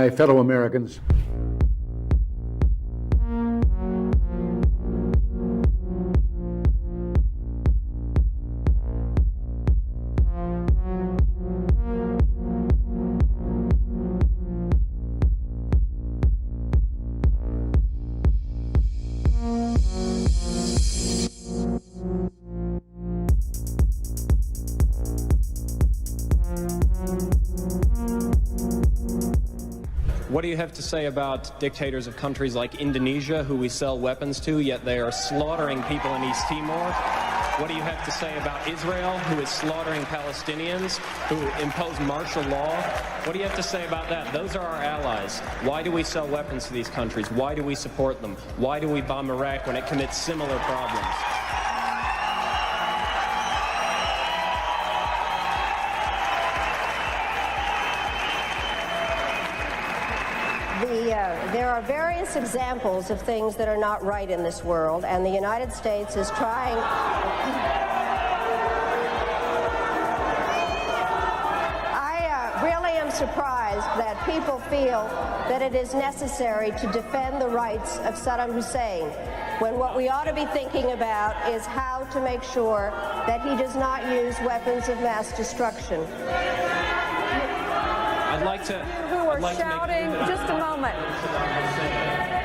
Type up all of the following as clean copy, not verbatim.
My fellow Americans, what do you have to say about dictators of countries like Indonesia, who we sell weapons to, yet they are slaughtering people in East Timor? What do you have to say about Israel, who is slaughtering Palestinians, who impose martial law? What do you have to say about that? Those are our allies. Why do we sell weapons to these countries? Why do we support them? Why do we bomb Iraq when it commits similar problems? There are various examples of things that are not right in this world, and the United States is trying. I really am surprised that people feel that it is necessary to defend the rights of Saddam Hussein, when what we ought to be thinking about is how to make sure that he does not use weapons of mass destruction. I'd like to... shouting, just a moment.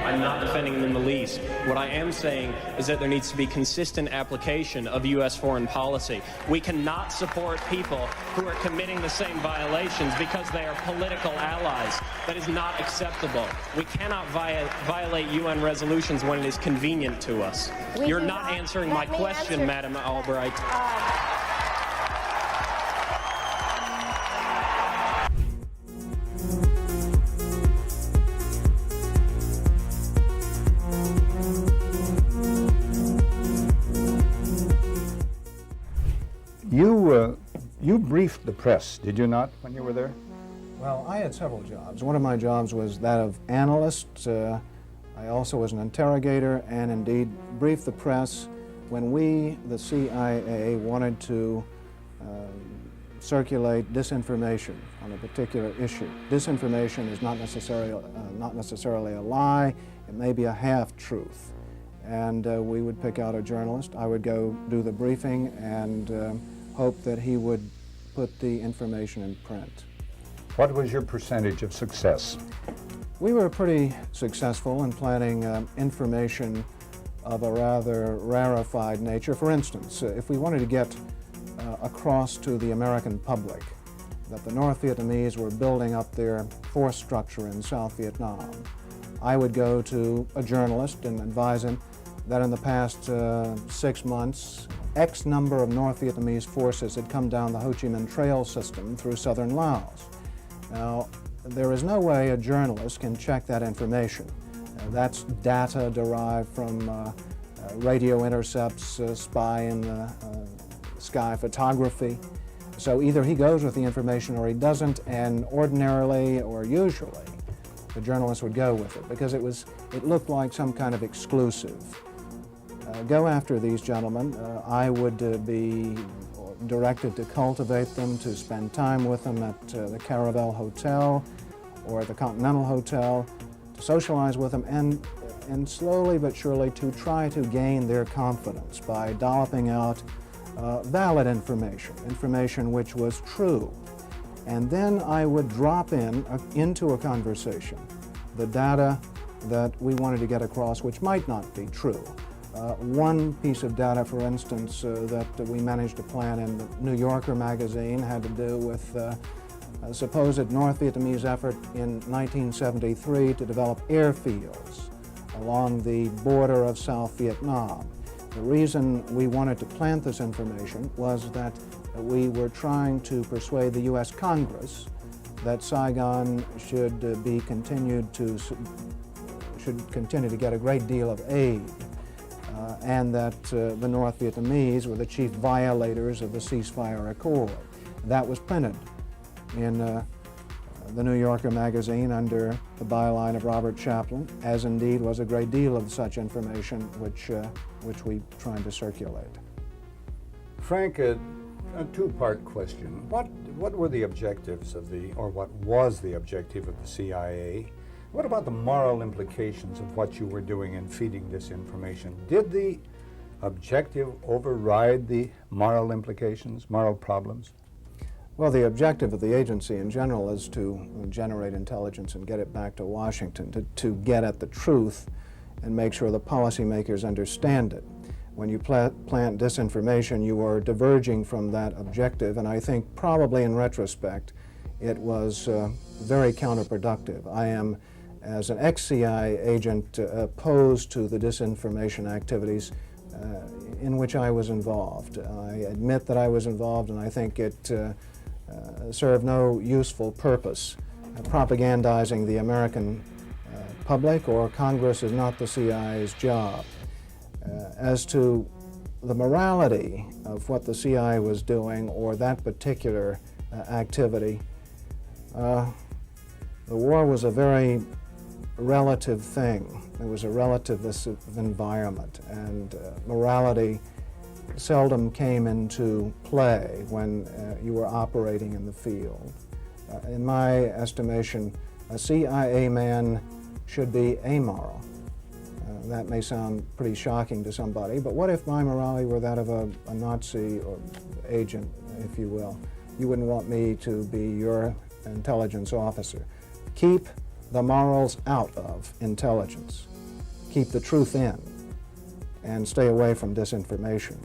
I'm not defending him in the least. What I am saying is that there needs to be consistent application of U.S. foreign policy. We cannot support people who are committing the same violations because they are political allies. That is not acceptable. We cannot violate UN resolutions when it is convenient to us. You're not answering my question, Madam Albright. You briefed the press, did you not, when you were there? Well, I had several jobs. One of my jobs was that of analyst. I also was an interrogator and indeed briefed the press when we, the CIA, wanted to circulate disinformation on a particular issue. Disinformation is not necessarily a lie. It may be a half-truth. And we would pick out a journalist. I would go do the briefing and hope that he would put the information in print. What was your percentage of success? We were pretty successful in planning information of a rather rarefied nature. For instance, if we wanted to get across to the American public that the North Vietnamese were building up their force structure in South Vietnam, I would go to a journalist and advise him that in the past 6 months, X number of North Vietnamese forces had come down the Ho Chi Minh Trail system through southern Laos. Now, there is no way a journalist can check that information. That's data derived from radio intercepts, spy in the sky photography. So either he goes with the information or he doesn't, and ordinarily or usually the journalist would go with it because it looked like some kind of exclusive. Go after these gentlemen. I would be directed to cultivate them, to spend time with them at the Caravel Hotel or the Continental Hotel, to socialize with them, and slowly but surely to try to gain their confidence by dolloping out valid information which was true. And then I would drop into a conversation the data that we wanted to get across, which might not be true. One piece of data, for instance, that we managed to plant in the New Yorker magazine had to do with a supposed North Vietnamese effort in 1973 to develop airfields along the border of South Vietnam. The reason we wanted to plant this information was that we were trying to persuade the U.S. Congress that Saigon should continue to get a great deal of aid, and that the North Vietnamese were the chief violators of the ceasefire accord. That was printed in the New Yorker magazine under the byline of Robert Chaplin, as indeed was a great deal of such information which we tried to circulate. Frank, a two-part question. What were the objectives of what was the objective of the CIA? What about the moral implications of what you were doing in feeding this information? Did the objective override the moral implications, moral problems? Well, the objective of the agency in general is to generate intelligence and get it back to Washington, to get at the truth and make sure the policymakers understand it. When you plant disinformation, you are diverging from that objective, and I think probably in retrospect it was very counterproductive. I am, as an ex-CIA agent, opposed to the disinformation activities in which I was involved. I admit that I was involved, and I think it served no useful purpose. Propagandizing the American public or Congress is not the CIA's job. As to the morality of what the CIA was doing or that particular activity, the war was a very relative thing. It was a relativist environment, and morality seldom came into play when you were operating in the field. In my estimation, a CIA man should be amoral. That may sound pretty shocking to somebody, but what if my morality were that of a Nazi or agent, if you will? You wouldn't want me to be your intelligence officer. Keep the morals out of intelligence. Keep the truth in, and stay away from disinformation.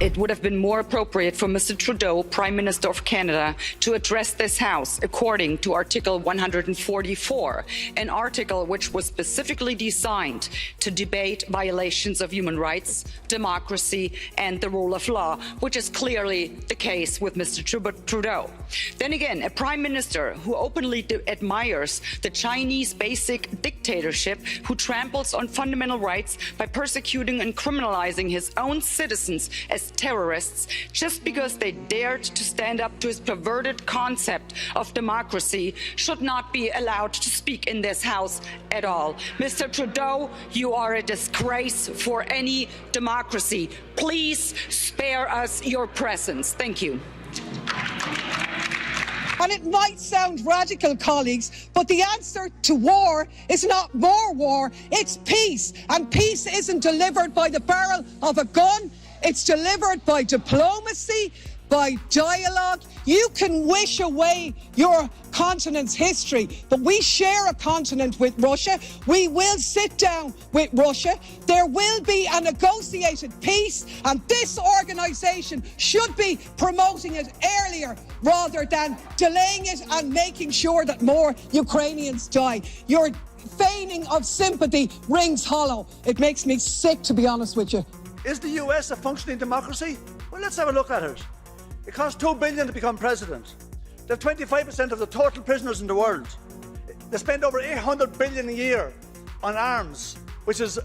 It would have been more appropriate for Mr. Trudeau, Prime Minister of Canada, to address this House according to Article 144, an article which was specifically designed to debate violations of human rights, democracy, and the rule of law, which is clearly the case with Mr. Trudeau. Then again, a Prime Minister who openly admires the Chinese basic dictatorship, who tramples on fundamental rights by persecuting and criminalizing his own citizens as terrorists just because they dared to stand up to his perverted concept of democracy, should not be allowed to speak in this House at all. Mr. Trudeau, you are a disgrace for any democracy. Please spare us your presence. Thank you. And it might sound radical, colleagues, but the answer to war is not more war, it's peace. And peace isn't delivered by the barrel of a gun. It's delivered by diplomacy, by dialogue. You can wish away your continent's history, but we share a continent with Russia. We will sit down with Russia. There will be a negotiated peace, and this organisation should be promoting it earlier rather than delaying it and making sure that more Ukrainians die. Your feigning of sympathy rings hollow. It makes me sick, to be honest with you. Is the US a functioning democracy? Well, let's have a look at it. It costs $2 billion to become president. They have 25% of the total prisoners in the world. They spend over $800 billion a year on arms, which is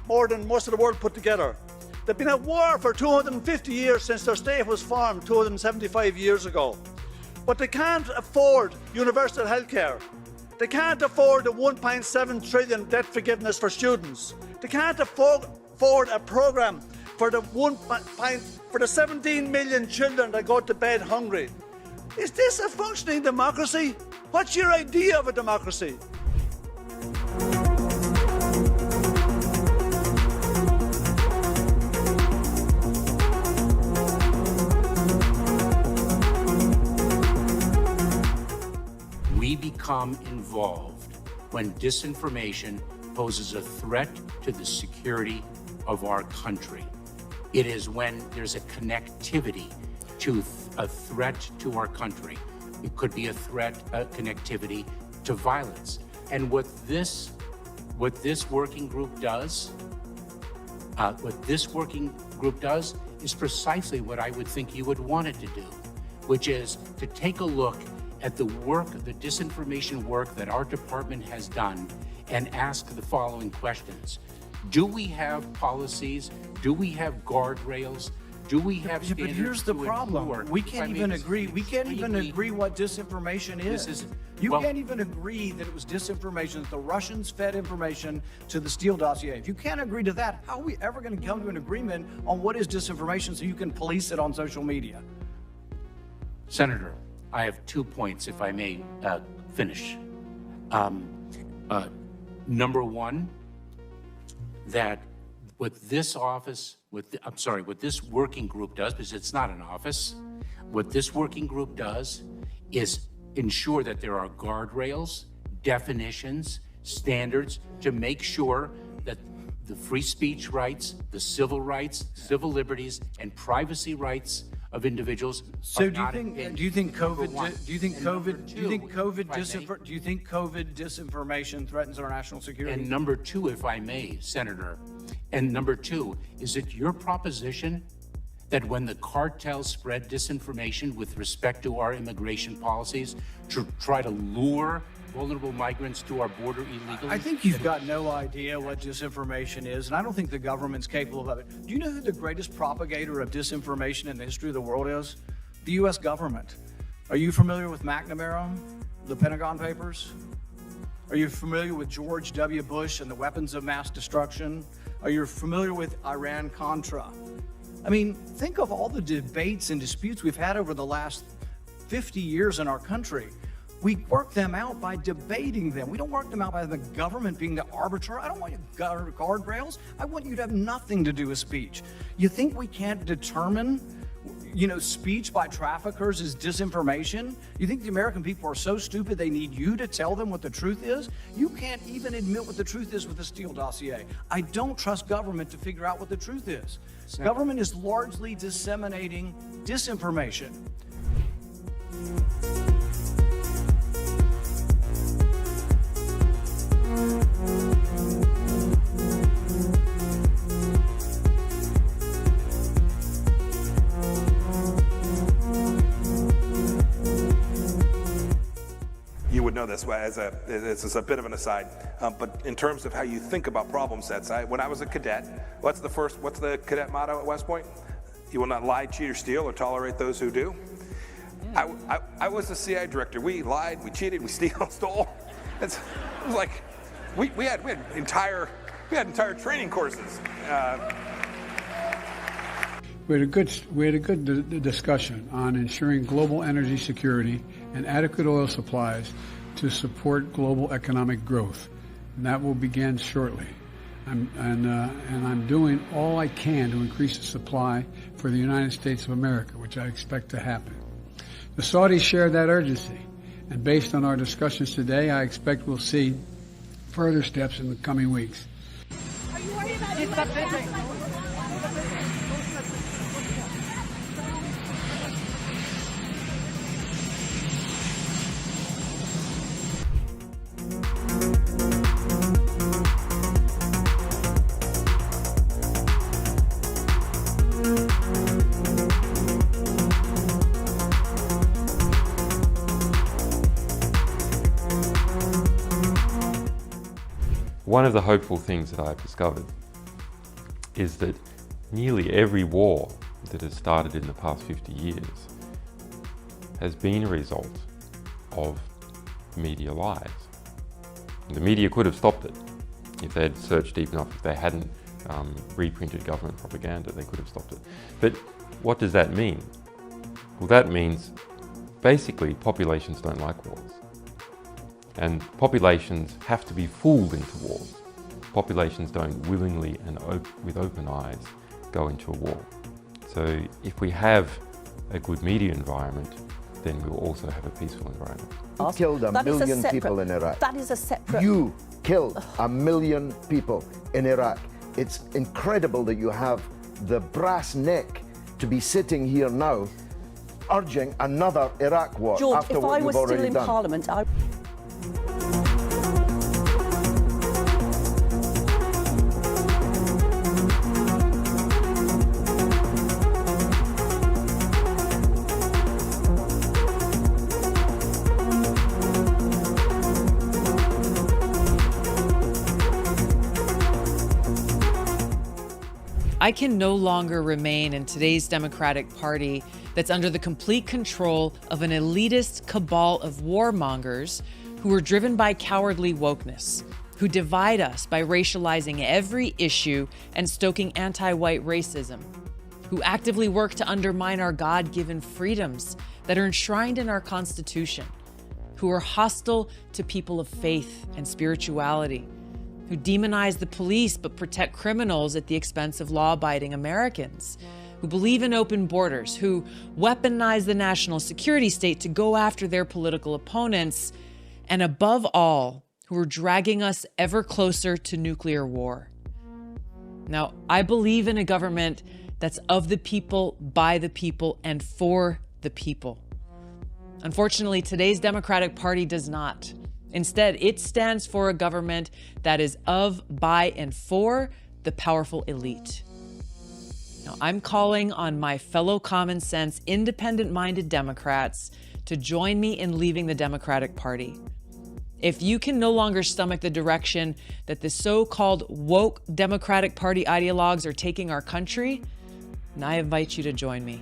more than most of the world put together. They've been at war for 250 years since their state was formed 275 years ago. But they can't afford universal health care. They can't afford the $1.7 trillion debt forgiveness for students. They can't afford a program for the 17 million children that go to bed hungry. Is this a functioning democracy? What's your idea of a democracy? become involved when disinformation poses a threat to the security of our country. It is when there's a connectivity to a threat to our country. It could be a threat, a connectivity to violence. And what this working group does, is precisely what I would think you would want it to do, which is to take a look at the work, the disinformation work that our department has done and ask the following questions. Do we have policies? Do we have guardrails? Do we have standards? But here's the to problem. enforce? We can't even agree. We can't even agree what disinformation is. You can't even agree that it was disinformation, that the Russians fed information to the Steele dossier. If you can't agree to that, how are we ever going to come to an agreement on what is disinformation so you can police it on social media? Senator, I have 2 points, if I may finish. Number one, that what this office, what this working group does, because it's not an office, what this working group does is ensure that there are guardrails, definitions, standards to make sure that the free speech rights, the civil rights, civil liberties, and privacy rights of individuals. So do you think COVID disinformation threatens our national security? And number two, if I may, Senator, and number two, is it your proposition that when the cartels spread disinformation with respect to our immigration policies to try to lure vulnerable migrants to our border illegally? I think you've got no idea what disinformation is, and I don't think the government's capable of it. Do you know who the greatest propagator of disinformation in the history of the world is? The U.S. government. Are you familiar with McNamara, the Pentagon Papers? Are you familiar with George W. Bush and the weapons of mass destruction? Are you familiar with Iran-Contra? I mean, think of all the debates and disputes we've had over the last 50 years in our country. We work them out by debating them. We don't work them out by the government being the arbiter. I don't want you guardrails. I want you to have nothing to do with speech. You think we can't determine, speech by traffickers is disinformation? You think the American people are so stupid they need you to tell them what the truth is? You can't even admit what the truth is with the Steele dossier. I don't trust government to figure out what the truth is. Government is largely disseminating disinformation. You would know this this is a bit of an aside, but in terms of how you think about problem sets, when I was a cadet, what's the cadet motto at West Point? You will not lie, cheat, or steal, or tolerate those who do. I was the CI director. We lied, we cheated, we stole. It was like we had entire training courses. We had a good discussion on ensuring global energy security and adequate oil supplies to support global economic growth, and that will begin shortly. I'm doing all I can to increase the supply for the United States of America, which I expect to happen. The Saudis share that urgency, and based on our discussions today, I expect we'll see further steps in the coming weeks. Are you worried about One of the hopeful things that I've discovered is that nearly every war that has started in the past 50 years has been a result of media lies. The media could have stopped it if they had searched deep enough. If they hadn't reprinted government propaganda, they could have stopped it. But what does that mean? Well, that means basically populations don't like wars. And populations have to be fooled into wars. Populations don't willingly and with open eyes go into a war. So if we have a good media environment, then we will also have a peaceful environment. You killed a million people in Iraq. That is a separate... You killed a million people in Iraq. It's incredible that you have the brass neck to be sitting here now urging another Iraq war George, after if what I was you've still already in done. Parliament, I... I can no longer remain in today's Democratic Party that's under the complete control of an elitist cabal of warmongers who are driven by cowardly wokeness, who divide us by racializing every issue and stoking anti-white racism, who actively work to undermine our God-given freedoms that are enshrined in our Constitution, who are hostile to people of faith and spirituality, who demonize the police but protect criminals at the expense of law-abiding Americans, who believe in open borders, who weaponize the national security state to go after their political opponents, and above all, who are dragging us ever closer to nuclear war. Now, I believe in a government that's of the people, by the people, and for the people. Unfortunately, today's Democratic Party does not. Instead, it stands for a government that is of, by, and for the powerful elite. Now, I'm calling on my fellow common sense, independent-minded Democrats to join me in leaving the Democratic Party. If you can no longer stomach the direction that the so-called woke Democratic Party ideologues are taking our country, then I invite you to join me.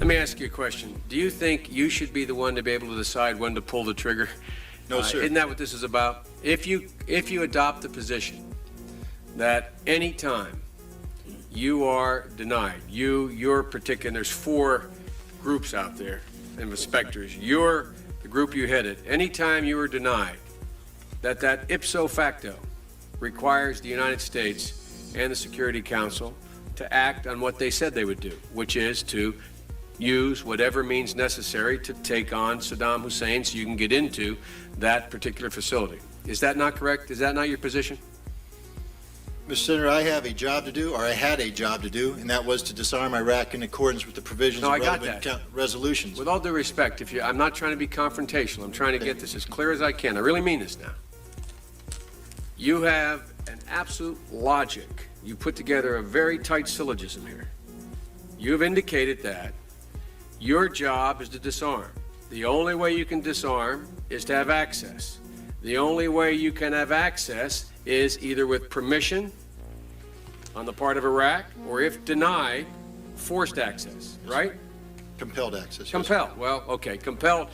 Let me ask you a question. Do you think you should be the one to be able to decide when to pull the trigger? No, sir. Isn't that what this is about? If you adopt the position that any time you are denied, your particular, and there's 4 groups out there and respecters, you're the group you headed, anytime you are denied, that ipso facto requires the United States and the Security Council to act on what they said they would do, which is to use whatever means necessary to take on Saddam Hussein so you can get into that particular facility. Is that not correct? Is that not your position? Mr. Senator, I have a job to do, or I had a job to do, and that was to disarm Iraq in accordance with the provisions of relevant resolutions. With all due respect, I'm not trying to be confrontational. I'm trying to get this as clear as I can. I really mean this now. You have an absolute logic. You put together a very tight syllogism here. You've indicated that your job is to disarm. The only way you can disarm is to have access. The only way you can have access is either with permission on the part of Iraq, or if denied, forced access, right? Compelled access. Compelled. Yes. Well, okay, compelled.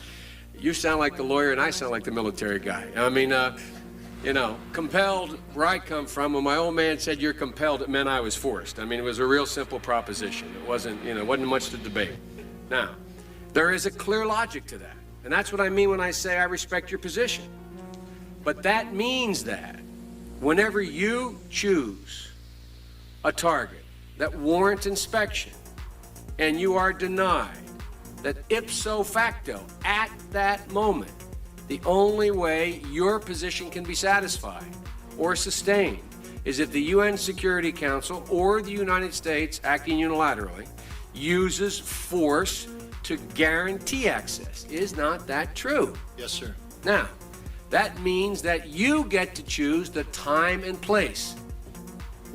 You sound like the lawyer and I sound like the military guy. I mean, compelled, where I come from, when my old man said you're compelled, it meant I was forced. I mean, it was a real simple proposition. It wasn't much to debate. Now, there is a clear logic to that. And that's what I mean when I say I respect your position. But that means that whenever you choose a target that warrants inspection and you are denied, that ipso facto, at that moment, the only way your position can be satisfied or sustained is if the UN Security Council or the United States, acting unilaterally, uses force to guarantee access. Is not that true? Yes, sir. Now, that means that you get to choose the time and place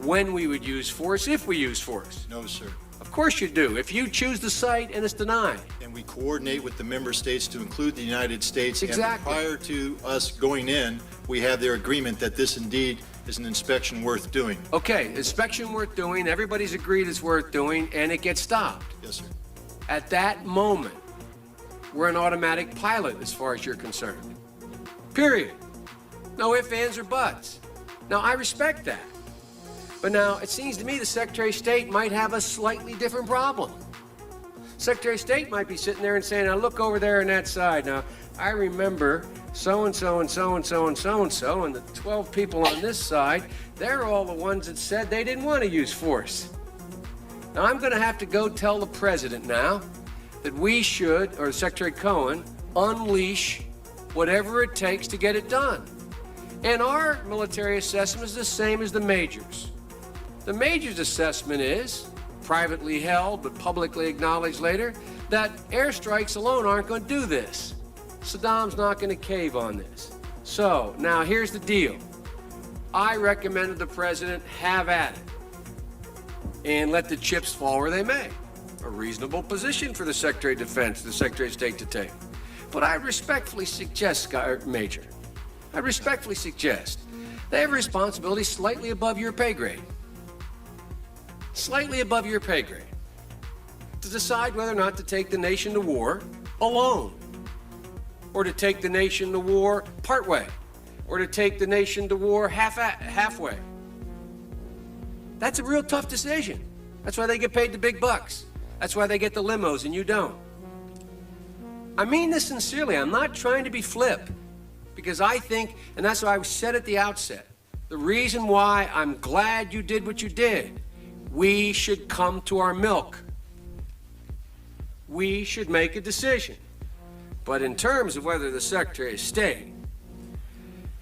when we would use force, if we use force. No, sir. Of course you do. If you choose the site and it's denied. And we coordinate with the member states to include the United States. Exactly. And prior to us going in, we have their agreement that this indeed is an inspection worth doing. Okay, inspection worth doing, everybody's agreed it's worth doing, and it gets stopped. Yes, sir. At that moment, we're an automatic pilot as far as you're concerned. Period. No ifs, ands, or buts. Now, I respect that. But now, it seems to me the Secretary of State might have a slightly different problem. Secretary of State might be sitting there and saying, now look over there on that side. Now, I remember so-and-so and so-and-so and so-and-so, and the 12 people on this side, they're all the ones that said they didn't want to use force. Now, I'm going to have to go tell the president now that we should, or Secretary Cohen, unleash whatever it takes to get it done. And our military assessment is the same as the majors. The majors' assessment is, privately held but publicly acknowledged later, that airstrikes alone aren't going to do this. Saddam's not going to cave on this. So, now here's the deal. I recommended the president have at it and let the chips fall where they may. A reasonable position for the Secretary of Defense, the Secretary of State to take. But I respectfully suggest, Major, I respectfully suggest they have a responsibility slightly above your pay grade. Slightly above your pay grade. To decide whether or not to take the nation to war alone, or to take the nation to war partway, or to take the nation to war halfway. That's a real tough decision. That's why they get paid the big bucks. That's why they get the limos and you don't. I mean this sincerely. I'm not trying to be flip, because I think, and that's why I said at the outset, the reason why I'm glad you did what you did, we should come to our milk. We should make a decision. But in terms of whether the Secretary of State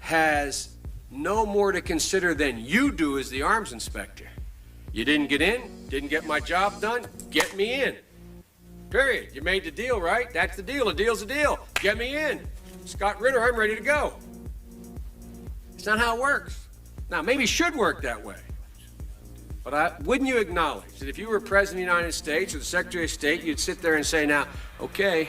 has no more to consider than you do as the arms inspector. You didn't get in, didn't get my job done, get me in. Period. You made the deal, right? That's the deal. A deal's a deal. Get me in. Scott Ritter, I'm ready to go. It's not how it works. Now, maybe it should work that way. But wouldn't you acknowledge that if you were President of the United States or the Secretary of State, you'd sit there and say, now, okay,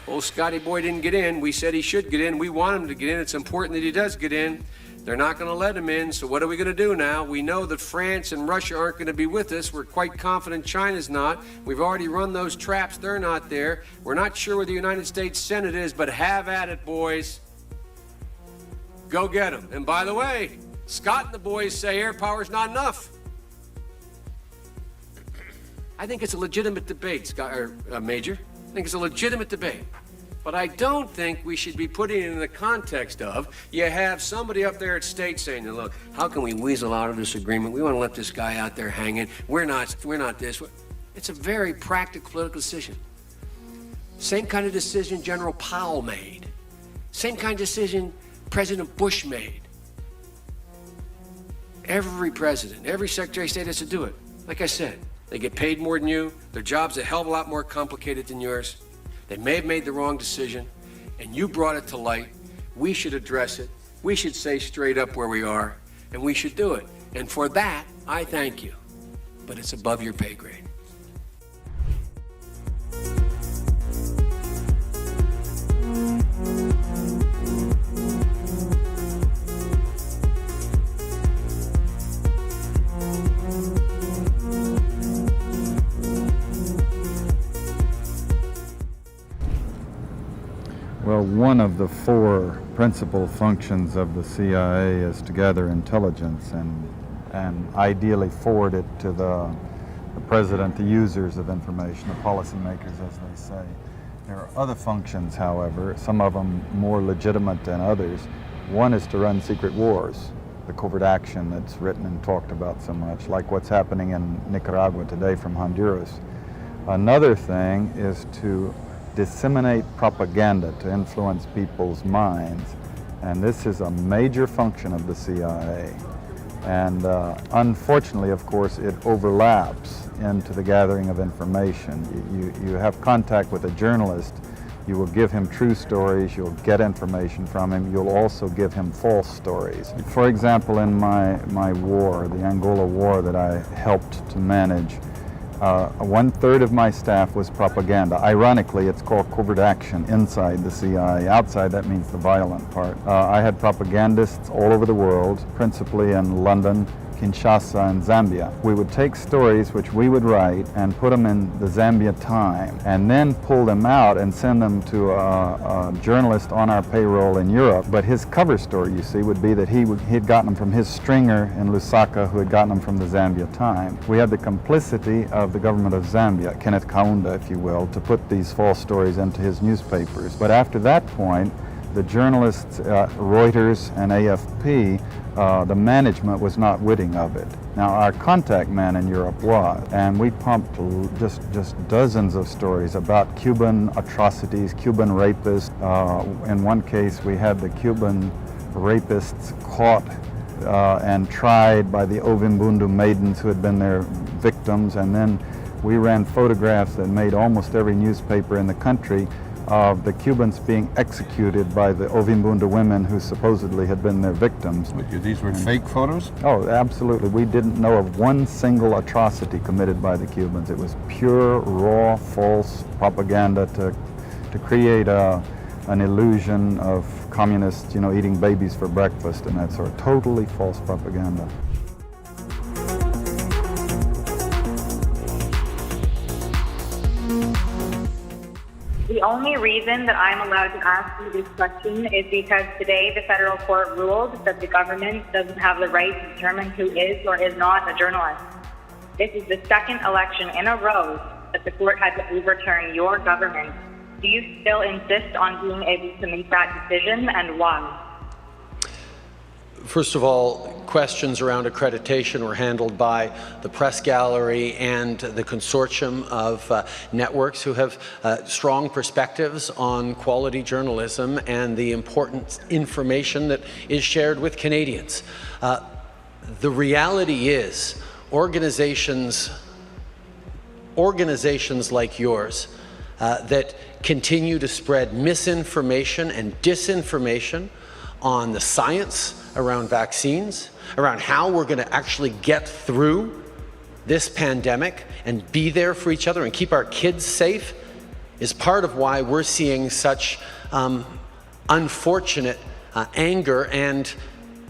old Scotty boy didn't get in. We said he should get in. We want him to get in. It's important that he does get in. They're not going to let him in, so what are we going to do now? We know that France and Russia aren't going to be with us. We're quite confident China's not. We've already run those traps. They're not there. We're not sure where the United States Senate is, but have at it, boys. Go get them. And by the way, Scott and the boys say air power's not enough. I think it's a legitimate debate, Major. I think it's a legitimate debate. But I don't think we should be putting it in the context of, you have somebody up there at state saying, look, how can we weasel out of this agreement? We want to let this guy out there hanging. We're not this. It's a very practical political decision. Same kind of decision General Powell made. Same kind of decision President Bush made. Every president, every Secretary of State has to do it. Like I said, they get paid more than you. Their job's a hell of a lot more complicated than yours. They may have made the wrong decision, and you brought it to light. We should address it. We should say straight up where we are, and we should do it. And for that, I thank you. But it's above your pay grade. Well, one of the four principal functions of the CIA is to gather intelligence and ideally forward it to the president, the users of information, the policymakers, as they say. There are other functions, however, some of them more legitimate than others. One is to run secret wars, the covert action that's written and talked about so much, like what's happening in Nicaragua today from Honduras. Another thing is to disseminate propaganda to influence people's minds, and this is a major function of the CIA. And unfortunately, of course, it overlaps into the gathering of information. You have contact with a journalist, you will give him true stories, you'll get information from him, you'll also give him false stories. For example, in my war, the Angola war that I helped to manage, 1/3 of my staff was propaganda. Ironically, it's called covert action inside the CIA. Outside, that means the violent part. I had propagandists all over the world, principally in London, Kinshasa and Zambia. We would take stories which we would write and put them in the Zambia Time, and then pull them out and send them to a journalist on our payroll in Europe. But his cover story, you see, would be that he'd gotten them from his stringer in Lusaka, who had gotten them from the Zambia Time. We had the complicity of the government of Zambia, Kenneth Kaunda, if you will, to put these false stories into his newspapers. But after that point, the journalists, Reuters and AFP, the management was not witting of it. Now, our contact man in Europe was, and we pumped just dozens of stories about Cuban atrocities, Cuban rapists. In one case, we had the Cuban rapists caught and tried by the Ovimbundu maidens who had been their victims, and then we ran photographs that made almost every newspaper in the country of the Cubans being executed by the Ovimbundu women who supposedly had been their victims. These were fake photos? Oh, absolutely. We didn't know of one single atrocity committed by the Cubans. It was pure, raw, false propaganda to create an illusion of communists, eating babies for breakfast and that sort of totally false propaganda. The only reason that I'm allowed to ask you this question is because today the federal court ruled that the government doesn't have the right to determine who is or is not a journalist. This is the second election in a row that the court had to overturn your government. Do you still insist on being able to make that decision, and why? First of all, questions around accreditation were handled by the press gallery and the consortium of networks who have strong perspectives on quality journalism and the important information that is shared with Canadians. The reality is organizations like yours that continue to spread misinformation and disinformation on the science around vaccines, around how we're going to actually get through this pandemic and be there for each other and keep our kids safe, is part of why we're seeing such unfortunate anger and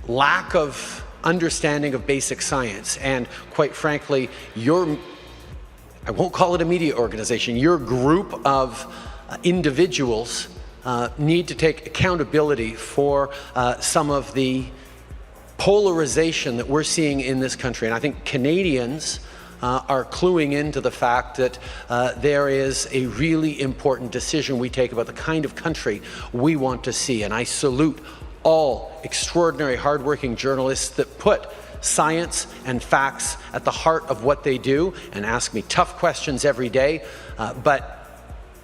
lack of understanding of basic science. And quite frankly, I won't call it a media organization, your group of individuals need to take accountability for some of the polarization that we're seeing in this country. And I think Canadians are cluing into the fact that there is a really important decision we take about the kind of country we want to see. And I salute all extraordinary, hardworking journalists that put science and facts at the heart of what they do and ask me tough questions every day, but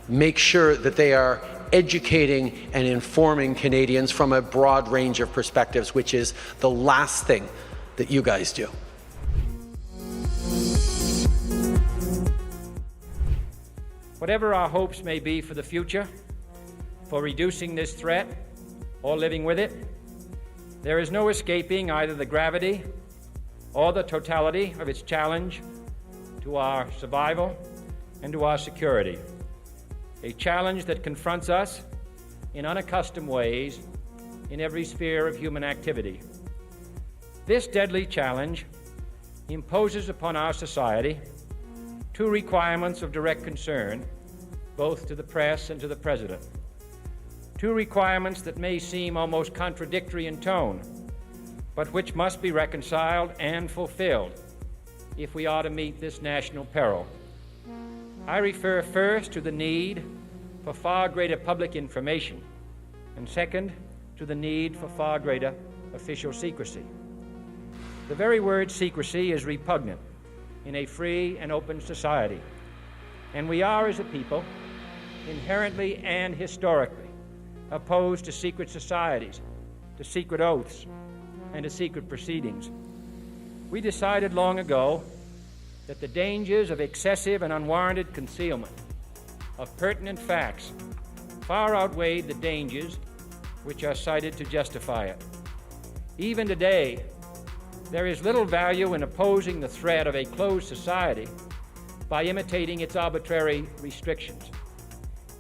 make sure that they are educating and informing Canadians from a broad range of perspectives, which is the last thing that you guys do. Whatever our hopes may be for the future, for reducing this threat or living with it, there is no escaping either the gravity or the totality of its challenge to our survival and to our security. A challenge that confronts us in unaccustomed ways in every sphere of human activity. This deadly challenge imposes upon our society two requirements of direct concern, both to the press and to the President. Two requirements that may seem almost contradictory in tone, but which must be reconciled and fulfilled if we are to meet this national peril. I refer first to the need for far greater public information, and second, to the need for far greater official secrecy. The very word secrecy is repugnant in a free and open society, and we are, as a people, inherently and historically opposed to secret societies, to secret oaths, and to secret proceedings. We decided long ago that the dangers of excessive and unwarranted concealment of pertinent facts far outweighed the dangers which are cited to justify it. Even today, there is little value in opposing the threat of a closed society by imitating its arbitrary restrictions.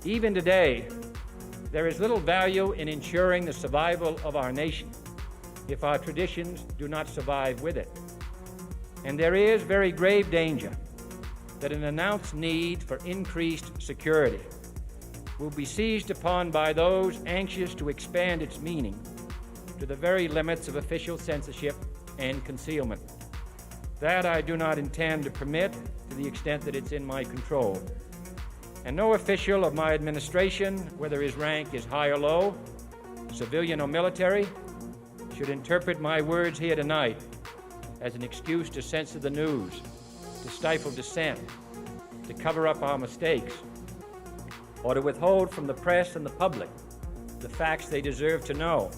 Even today, there is little value in ensuring the survival of our nation if our traditions do not survive with it. And there is very grave danger that an announced need for increased security will be seized upon by those anxious to expand its meaning to the very limits of official censorship and concealment. That I do not intend to permit to the extent that it's in my control. And no official of my administration, whether his rank is high or low, civilian or military, should interpret my words here tonight as an excuse to censor the news, to stifle dissent, to cover up our mistakes, or to withhold from the press and the public the facts they deserve to know.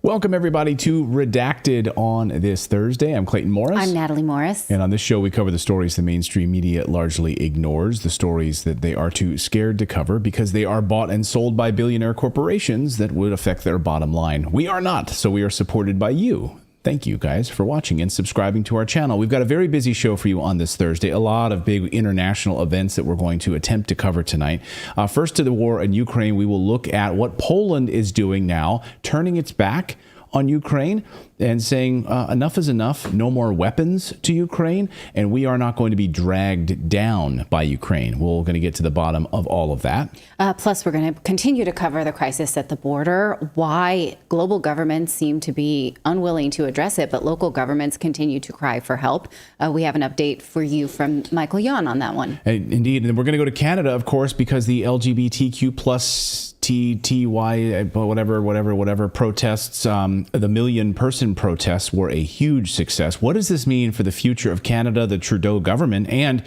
Welcome, everybody, to Redacted on this Thursday. I'm Clayton Morris. I'm Natali Morris. And on this show, we cover the stories the mainstream media largely ignores, the stories that they are too scared to cover because they are bought and sold by billionaire corporations that would affect their bottom line. We are not, so we are supported by you. Thank you, guys, for watching and subscribing to our channel. We've got a very busy show for you on this Thursday. A lot of big international events that we're going to attempt to cover tonight. First, to the war in Ukraine, we will look at what Poland is doing now, turning its back on Ukraine and saying enough is enough, no more weapons to Ukraine, and we are not going to be dragged down by Ukraine. We're going to get to the bottom of all of that. Plus, we're going to continue to cover the crisis at the border, why global governments seem to be unwilling to address it, but local governments continue to cry for help. We have an update for you from Michael Yon on that one. Indeed, and we're going to go to Canada, of course, because the LGBTQ plus TTY, whatever protests, the million-person protests were a huge success. What does this mean for the future of Canada, the Trudeau government, and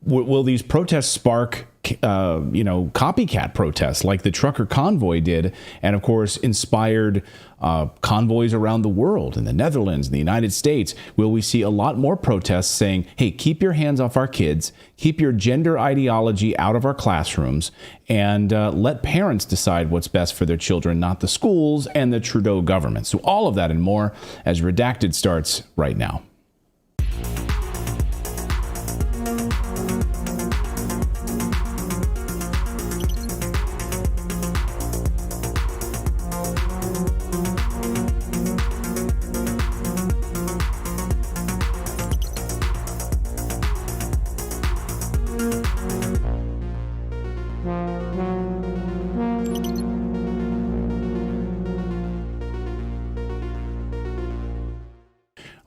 will these protests spark copycat protests like the trucker convoy did, and of course inspired convoys around the world, in the Netherlands, in the United States? Will we see a lot more protests saying, hey, keep your hands off our kids, keep your gender ideology out of our classrooms, and let parents decide what's best for their children, not the schools and the Trudeau government? So all of that and more as Redacted starts right now.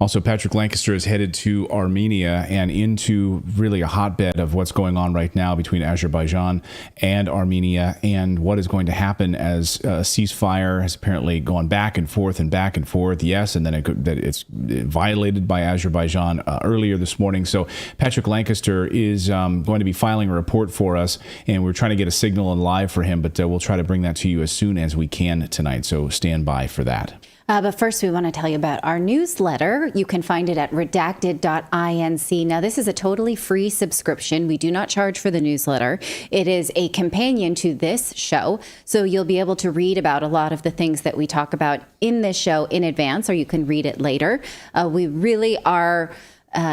Also, Patrick Lancaster is headed to Armenia and into really a hotbed of what's going on right now between Azerbaijan and Armenia, and what is going to happen as a ceasefire has apparently gone back and forth. Yes, and then it's violated by Azerbaijan earlier this morning. So Patrick Lancaster is going to be filing a report for us, and we're trying to get a signal and live for him, but we'll try to bring that to you as soon as we can tonight. So stand by for that. But first, we want to tell you about our newsletter. You can find it at redacted.inc. Now, this is a totally free subscription. We do not charge for the newsletter. It is a companion to this show, so you'll be able to read about a lot of the things that we talk about in this show in advance, or you can read it later. We really are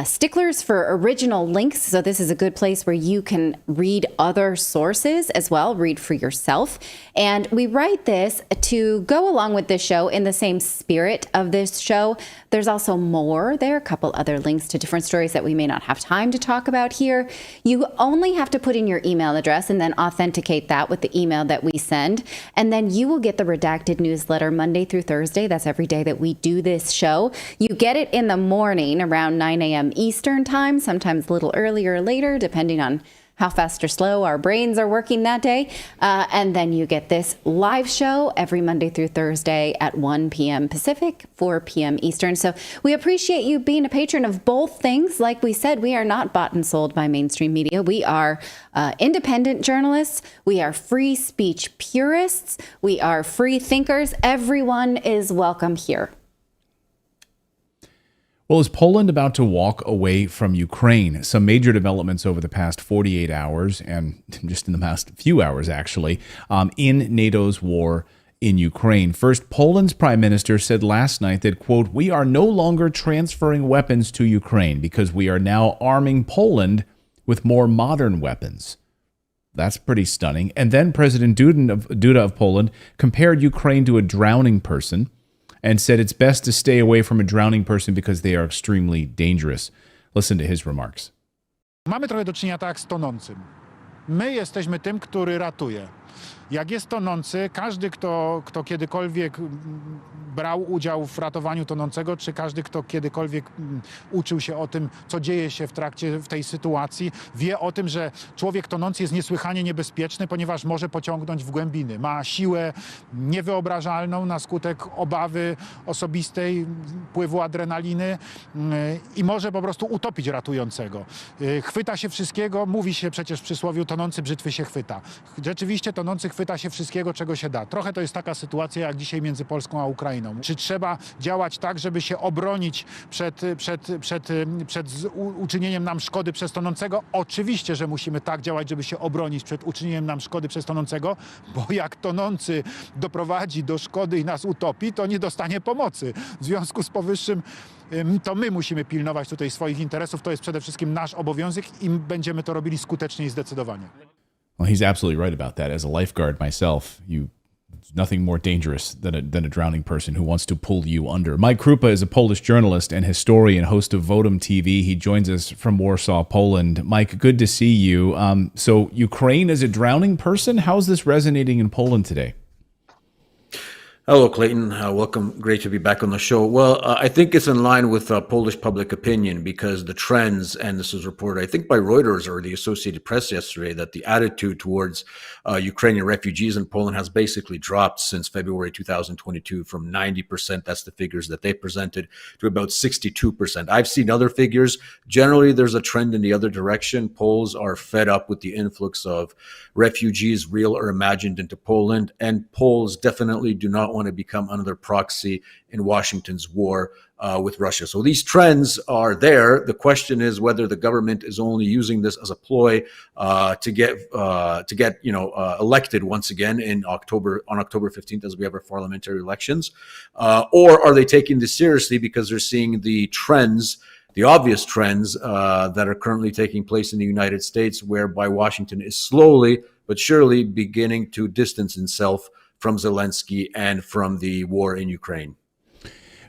sticklers for original links, so this is a good place where you can read other sources as well, read for yourself. And we write this to go along with this show in the same spirit of this show. There's also more there, a couple other links to different stories that we may not have time to talk about here. You only have to put in your email address and then authenticate that with the email that we send. And then you will get the Redacted newsletter Monday through Thursday. That's every day that we do this show. You get it in the morning around 9 a.m. Eastern time, sometimes a little earlier or later, depending on how fast or slow our brains are working that day. And then you get this live show every Monday through Thursday at 1 p.m. Pacific, 4 p.m. Eastern. So we appreciate you being a patron of both things. Like we said, we are not bought and sold by mainstream media. We are independent journalists. We are free speech purists. We are free thinkers. Everyone is welcome here. Well, is Poland about to walk away from Ukraine? Some major developments over the past 48 hours, and just in the past few hours, actually, in NATO's war in Ukraine. First, Poland's prime minister said last night that, quote, "We are no longer transferring weapons to Ukraine because we are now arming Poland with more modern weapons." That's pretty stunning. And then President Duda of Poland compared Ukraine to a drowning person and said it's best to stay away from a drowning person because they are extremely dangerous. Listen to his remarks. Mamy trochę do czynienia tak z tonącym. My jesteśmy tym, który ratuje. Jak jest tonący, każdy, kto kiedykolwiek brał udział w ratowaniu tonącego, czy każdy, kto kiedykolwiek uczył się o tym, co dzieje się w tej sytuacji, wie o tym, że człowiek tonący jest niesłychanie niebezpieczny, ponieważ może pociągnąć w głębiny. Ma siłę niewyobrażalną na skutek obawy osobistej, wpływu adrenaliny i może po prostu utopić ratującego. Chwyta się wszystkiego, mówi się przecież w przysłowiu, tonący brzytwy się chwyta. Rzeczywiście tonący chwyta się wszystkiego, czego się da. Trochę to jest taka sytuacja jak dzisiaj między Polską a Ukrainą. Czy trzeba działać tak, żeby się obronić przed uczynieniem nam szkody przez tonącego? Oczywiście, że musimy tak działać, żeby się obronić przed uczynieniem nam szkody przez tonącego, bo jak tonący doprowadzi do szkody i nas utopi, to nie dostanie pomocy. W związku z powyższym to my musimy pilnować tutaj swoich interesów. To jest przede wszystkim nasz obowiązek i będziemy to robili skutecznie i zdecydowanie. Well, he's absolutely right about that. As a lifeguard myself, there's nothing more dangerous than a drowning person who wants to pull you under. Mike Krupa is a Polish journalist and historian, host of Votum TV. He joins us from Warsaw, Poland. Mike, good to see you. So Ukraine is a drowning person? How's this resonating in Poland today? Hello, Clayton. Welcome. Great to be back on the show. Well, I think it's in line with Polish public opinion because the trends, and this was reported, I think, by Reuters or the Associated Press yesterday, that the attitude towards Ukrainian refugees in Poland has basically dropped since February 2022 from 90%, that's the figures that they presented, to about 62%. I've seen other figures. Generally, there's a trend in the other direction. Poles are fed up with the influx of refugees, real or imagined, into Poland, and Poles definitely do not want to become another proxy in Washington's war with Russia. So these trends are there. The question is whether the government is only using this as a ploy to get elected once again on October 15th, as we have our parliamentary elections, or are they taking this seriously because they're seeing the trends, the obvious trends that are currently taking place in the United States, whereby Washington is slowly but surely beginning to distance itself from Zelensky and from the war in Ukraine.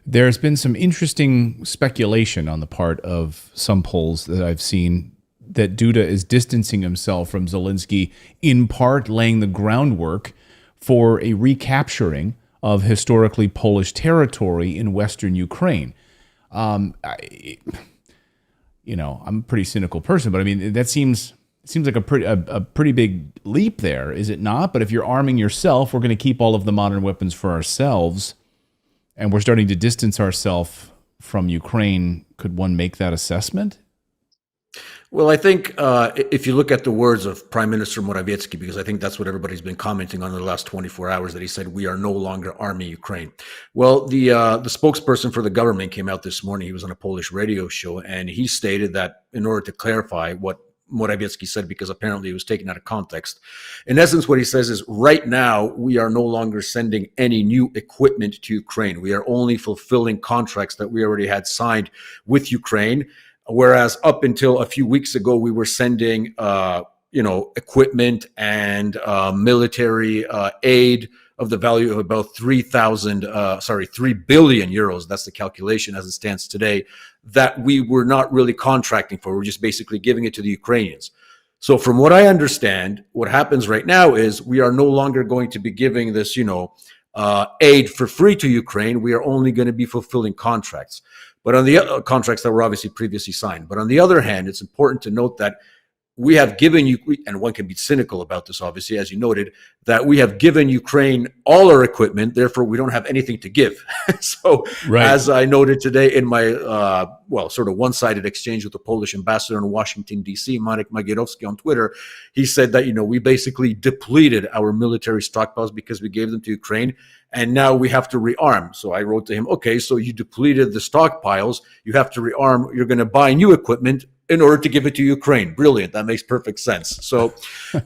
There's been some interesting speculation on the part of some polls that I've seen that Duda is distancing himself from Zelensky, in part laying the groundwork for a recapturing of historically Polish territory in Western Ukraine. I'm a pretty cynical person, but I mean, that seems like a pretty big leap there, is it not? But if you're arming yourself, we're going to keep all of the modern weapons for ourselves, and we're starting to distance ourselves from Ukraine. Could one make that assessment? Well, I think if you look at the words of Prime Minister Morawiecki, because I think that's what everybody's been commenting on in the last 24 hours, that he said, we are no longer arming Ukraine. Well, the spokesperson for the government came out this morning. He was on a Polish radio show, and he stated that in order to clarify what Morawiecki said, because apparently it was taken out of context. In essence, what he says is, right now, we are no longer sending any new equipment to Ukraine. We are only fulfilling contracts that we already had signed with Ukraine. Whereas up until a few weeks ago, we were sending, equipment and military aid of the value of about 3 billion euros. That's the calculation as it stands today, that we were not really contracting for. We're just basically giving it to the Ukrainians. So from what I understand, what happens right now is we are no longer going to be giving this, aid for free to Ukraine. We are only going to be fulfilling contracts. But on the contracts that were obviously previously signed. But on the other hand, it's important to note that we have given you, and one can be cynical about this, obviously, as you noted, that we have given Ukraine all our equipment, therefore we don't have anything to give. So, as I noted today in my, sort of one-sided exchange with the Polish ambassador in Washington, D.C., Marek Magierowski on Twitter, he said that, we basically depleted our military stockpiles because we gave them to Ukraine, and now we have to rearm. So I wrote to him, okay, so you depleted the stockpiles, you have to rearm, you're going to buy new equipment in order to give it to Ukraine. Brilliant. That makes perfect sense. So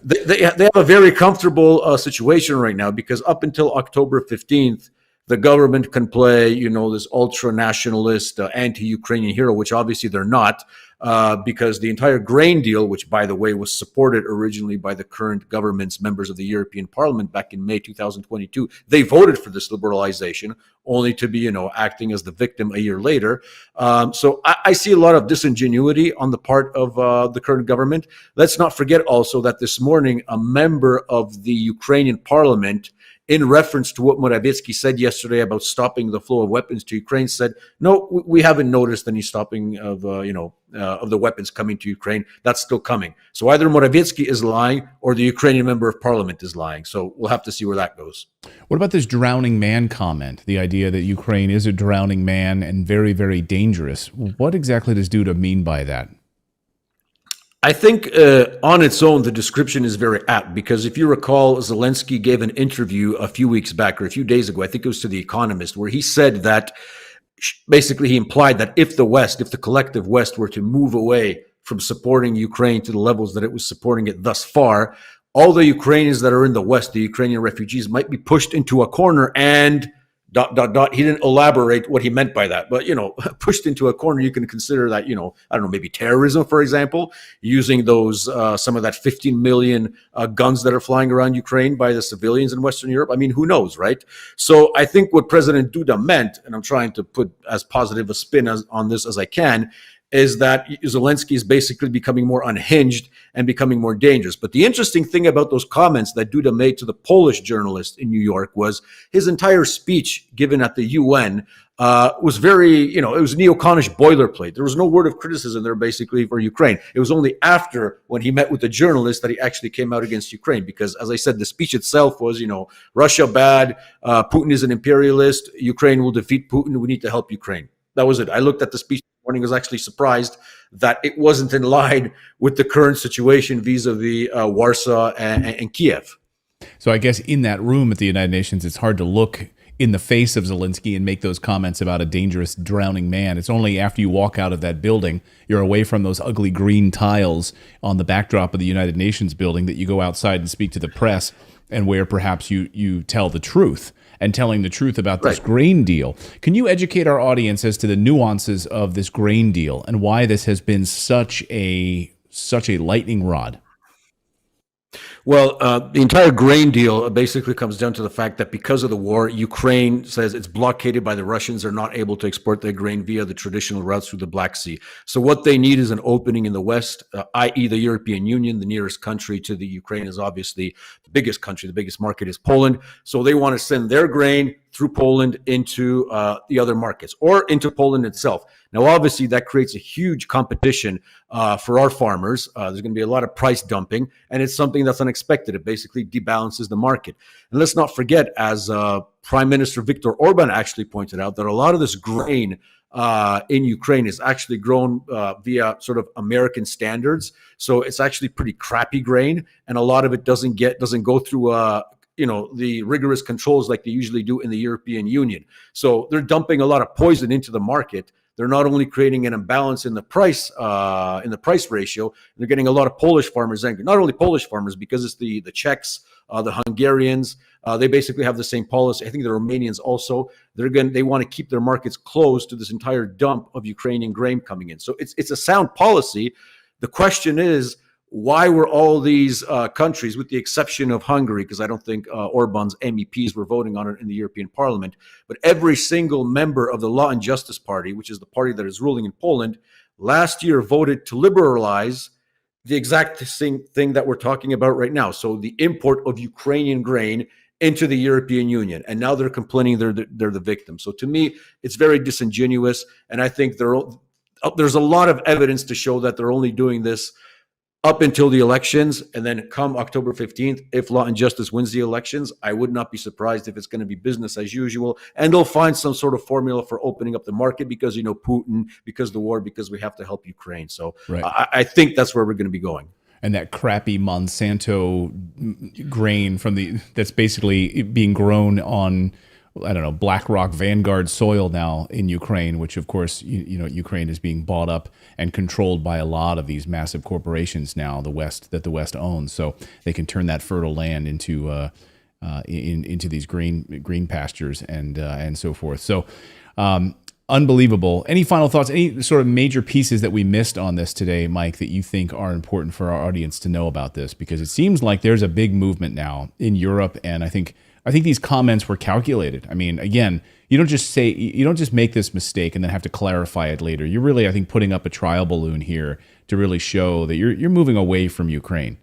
they have a very comfortable situation right now, because up until October 15th, the government can play, this ultra-nationalist, anti-Ukrainian hero, which obviously they're not, because the entire grain deal, which, by the way, was supported originally by the current government's members of the European Parliament back in May 2022, they voted for this liberalization, only to be, acting as the victim a year later. So I see a lot of disingenuity on the part of the current government. Let's not forget also that this morning, a member of the Ukrainian Parliament, in reference to what Morawiecki said yesterday about stopping the flow of weapons to Ukraine, said, no, we haven't noticed any stopping of the weapons coming to Ukraine. That's still coming. So either Morawiecki is lying or the Ukrainian member of parliament is lying. So we'll have to see where that goes. What about this drowning man comment? The idea that Ukraine is a drowning man and very, very dangerous. What exactly does Duda mean by that? I think on its own, the description is very apt, because if you recall, Zelensky gave an interview a few weeks back or a few days ago, I think it was to The Economist, where he said that basically he implied that if the collective West were to move away from supporting Ukraine to the levels that it was supporting it thus far, all the Ukrainians that are in the West, the Ukrainian refugees, might be pushed into a corner and ... He didn't elaborate what he meant by that, but, pushed into a corner, you can consider that, I don't know, maybe terrorism, for example, using those, some of that 15 million guns that are flying around Ukraine by the civilians in Western Europe. I mean, who knows, right? So I think what President Duda meant, and I'm trying to put as positive a spin on this as I can, is that Zelensky is basically becoming more unhinged and becoming more dangerous. But the interesting thing about those comments that Duda made to the Polish journalist in New York was his entire speech given at the UN was very, it was neoconish boilerplate. There was no word of criticism there basically for Ukraine. It was only after, when he met with the journalist, that he actually came out against Ukraine. Because, as I said, the speech itself was, Russia bad, Putin is an imperialist, Ukraine will defeat Putin, we need to help Ukraine. That was it. I looked at the speech this morning, was actually surprised that it wasn't in line with the current situation vis-a-vis Warsaw and Kiev. So I guess in that room at the United Nations, it's hard to look in the face of Zelensky and make those comments about a dangerous drowning man. It's only after you walk out of that building, you're away from those ugly green tiles on the backdrop of the United Nations building, that you go outside and speak to the press, and where perhaps you tell the truth. And telling the truth about this grain deal. Can you educate our audience as to the nuances of this grain deal and why this has been such a lightning rod? Well, the entire grain deal basically comes down to the fact that because of the war, Ukraine says it's blockaded by the Russians. They're not able to export their grain via the traditional routes through the Black Sea. So what they need is an opening in the West, i.e. the European Union. The nearest country to the Ukraine is obviously the biggest country. The biggest market is Poland. So they want to send their grain through Poland into the other markets, or into Poland itself. Now, obviously, that creates a huge competition for our farmers. There's going to be a lot of price dumping, and it's something that's unexpected. It basically debalances the market. And let's not forget, as Prime Minister Viktor Orban actually pointed out, that a lot of this grain in Ukraine is actually grown via sort of American standards. So it's actually pretty crappy grain, and a lot of it doesn't go through the rigorous controls like they usually do in the European Union. So they're dumping a lot of poison into the market. They're not only creating an imbalance in the price ratio, they're getting a lot of Polish farmers angry. Not only Polish farmers, because it's the Czechs, the Hungarians. They basically have the same policy. I think the Romanians also. They want to keep their markets closed to this entire dump of Ukrainian grain coming in. So it's a sound policy. The question is, why were all these countries, with the exception of Hungary, because I don't think Orban's MEPs were voting on it in the European Parliament, but every single member of the Law and Justice Party, which is the party that is ruling in Poland, last year voted to liberalize the exact thing that we're talking about right now. So the import of Ukrainian grain into the European Union. And now they're complaining they're the victim. So to me, it's very disingenuous. And I think there's a lot of evidence to show that they're only doing this up until the elections, and then come October 15th, if Law and Justice wins the elections, I would not be surprised if it's going to be business as usual, and they'll find some sort of formula for opening up the market because, Putin, because the war, because we have to help Ukraine. So Right. I think that's where we're going to be going. And that crappy Monsanto grain that's basically being grown on, I don't know, BlackRock Vanguard soil now in Ukraine, which of course, Ukraine is being bought up and controlled by a lot of these massive corporations now, the West owns. So they can turn that fertile land into these green pastures and so forth. So unbelievable. Any final thoughts? Any sort of major pieces that we missed on this today, Mike, that you think are important for our audience to know about this? Because it seems like there's a big movement now in Europe, and I think these comments were calculated. I mean, again, you don't just make this mistake and then have to clarify it later. You're really, I think, putting up a trial balloon here to really show that you're moving away from Ukraine.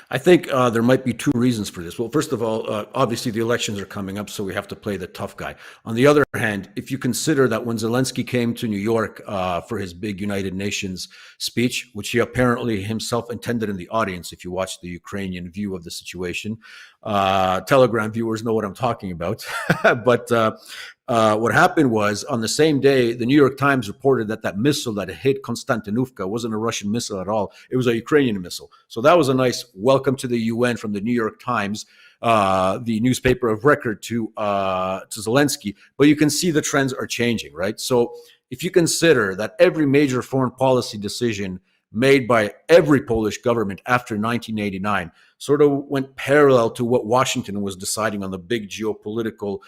I think there might be two reasons for this. Well, first of all, obviously the elections are coming up, so we have to play the tough guy. On the other hand, if you consider that when Zelensky came to New York for his big United Nations speech, which he apparently himself attended in the audience, if you watch the Ukrainian view of the situation, Telegram viewers know what I'm talking about. But what happened was, on the same day, the New York Times reported that missile that hit Konstantinivka wasn't a Russian missile at all. It was a Ukrainian missile. So that was a nice welcome to the UN from the New York Times, the newspaper of record, to Zelensky. But you can see the trends are changing, right? So if you consider that every major foreign policy decision made by every Polish government after 1989 sort of went parallel to what Washington was deciding on the big geopolitical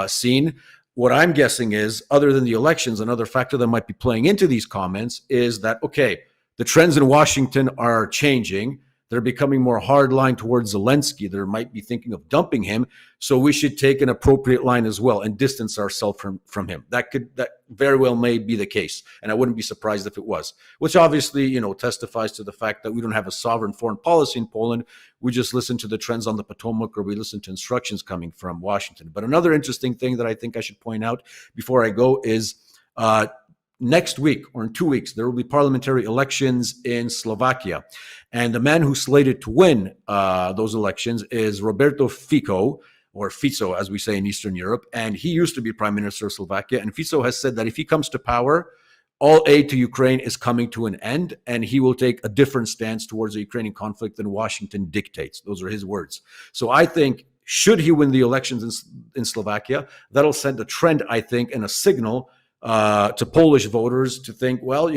scene. What I'm guessing is, other than the elections, another factor that might be playing into these comments is that, okay, the trends in Washington are changing. They're becoming more hardline towards Zelensky. They might be thinking of dumping him. So we should take an appropriate line as well and distance ourselves from him. That very well may be the case. And I wouldn't be surprised if it was, which obviously, testifies to the fact that we don't have a sovereign foreign policy in Poland. We just listen to the trends on the Potomac, or we listen to instructions coming from Washington. But another interesting thing that I think I should point out before I go is, next week, or in 2 weeks, there will be parliamentary elections in Slovakia. And the man who's slated to win those elections is Roberto Fico, or Fico, as we say in Eastern Europe. And he used to be Prime Minister of Slovakia. And Fico has said that if he comes to power, all aid to Ukraine is coming to an end, and he will take a different stance towards the Ukrainian conflict than Washington dictates. Those are his words. So I think, should he win the elections in Slovakia, that'll send a trend, I think, and a signal to Polish voters to think, well,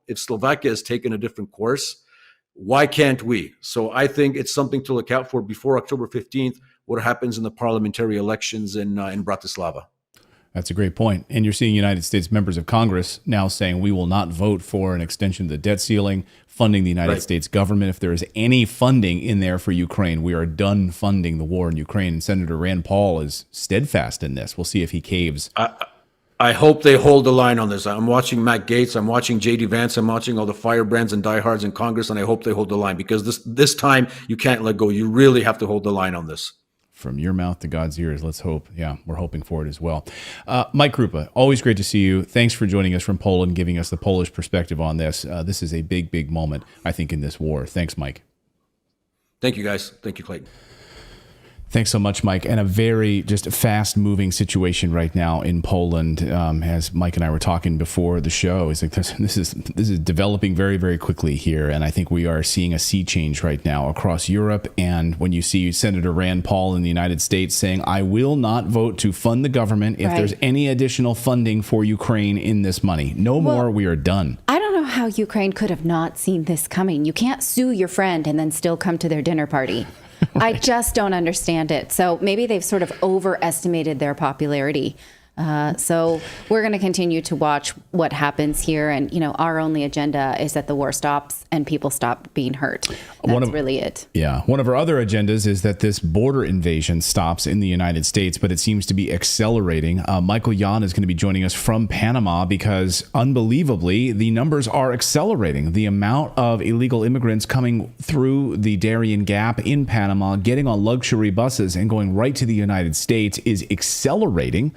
if Slovakia has taken a different course, why can't we? So I think it's something to look out for before October 15th, what happens in the parliamentary elections in Bratislava. That's a great point. And you're seeing United States members of Congress now saying we will not vote for an extension of the debt ceiling, funding the United States government. If there is any funding in there for Ukraine, we are done funding the war in Ukraine. And Senator Rand Paul is steadfast in this. We'll see if he caves. I hope they hold the line on this. I'm watching Matt Gaetz. I'm watching J.D. Vance. I'm watching all the firebrands and diehards in Congress, and I hope they hold the line, because this time you can't let go. You really have to hold the line on this. From your mouth to God's ears, let's hope. Yeah, we're hoping for it as well. Mike Krupa, always great to see you. Thanks for joining us from Poland, giving us the Polish perspective on this. This is a big, big moment, I think, in this war. Thanks, Mike. Thank you, guys. Thank you, Clayton. Thanks so much, Mike. And a very just fast-moving situation right now in Poland. As Mike and I were talking before the show, it's like this is developing very, very quickly here, and I think we are seeing a sea change right now across Europe. And when you see Senator Rand Paul in the United States saying, "I will not vote to fund the government if there's any additional funding for Ukraine in this money. No more. We are done." I don't know how Ukraine could have not seen this coming. You can't sue your friend and then still come to their dinner party. I just don't understand it. So maybe they've sort of overestimated their popularity. So we're going to continue to watch what happens here. And, our only agenda is that the war stops and people stop being hurt. That's really it. Yeah. One of our other agendas is that this border invasion stops in the United States, but it seems to be accelerating. Michael Yan is going to be joining us from Panama because, unbelievably, the numbers are accelerating. The amount of illegal immigrants coming through the Darien Gap in Panama, getting on luxury buses and going right to the United States is accelerating.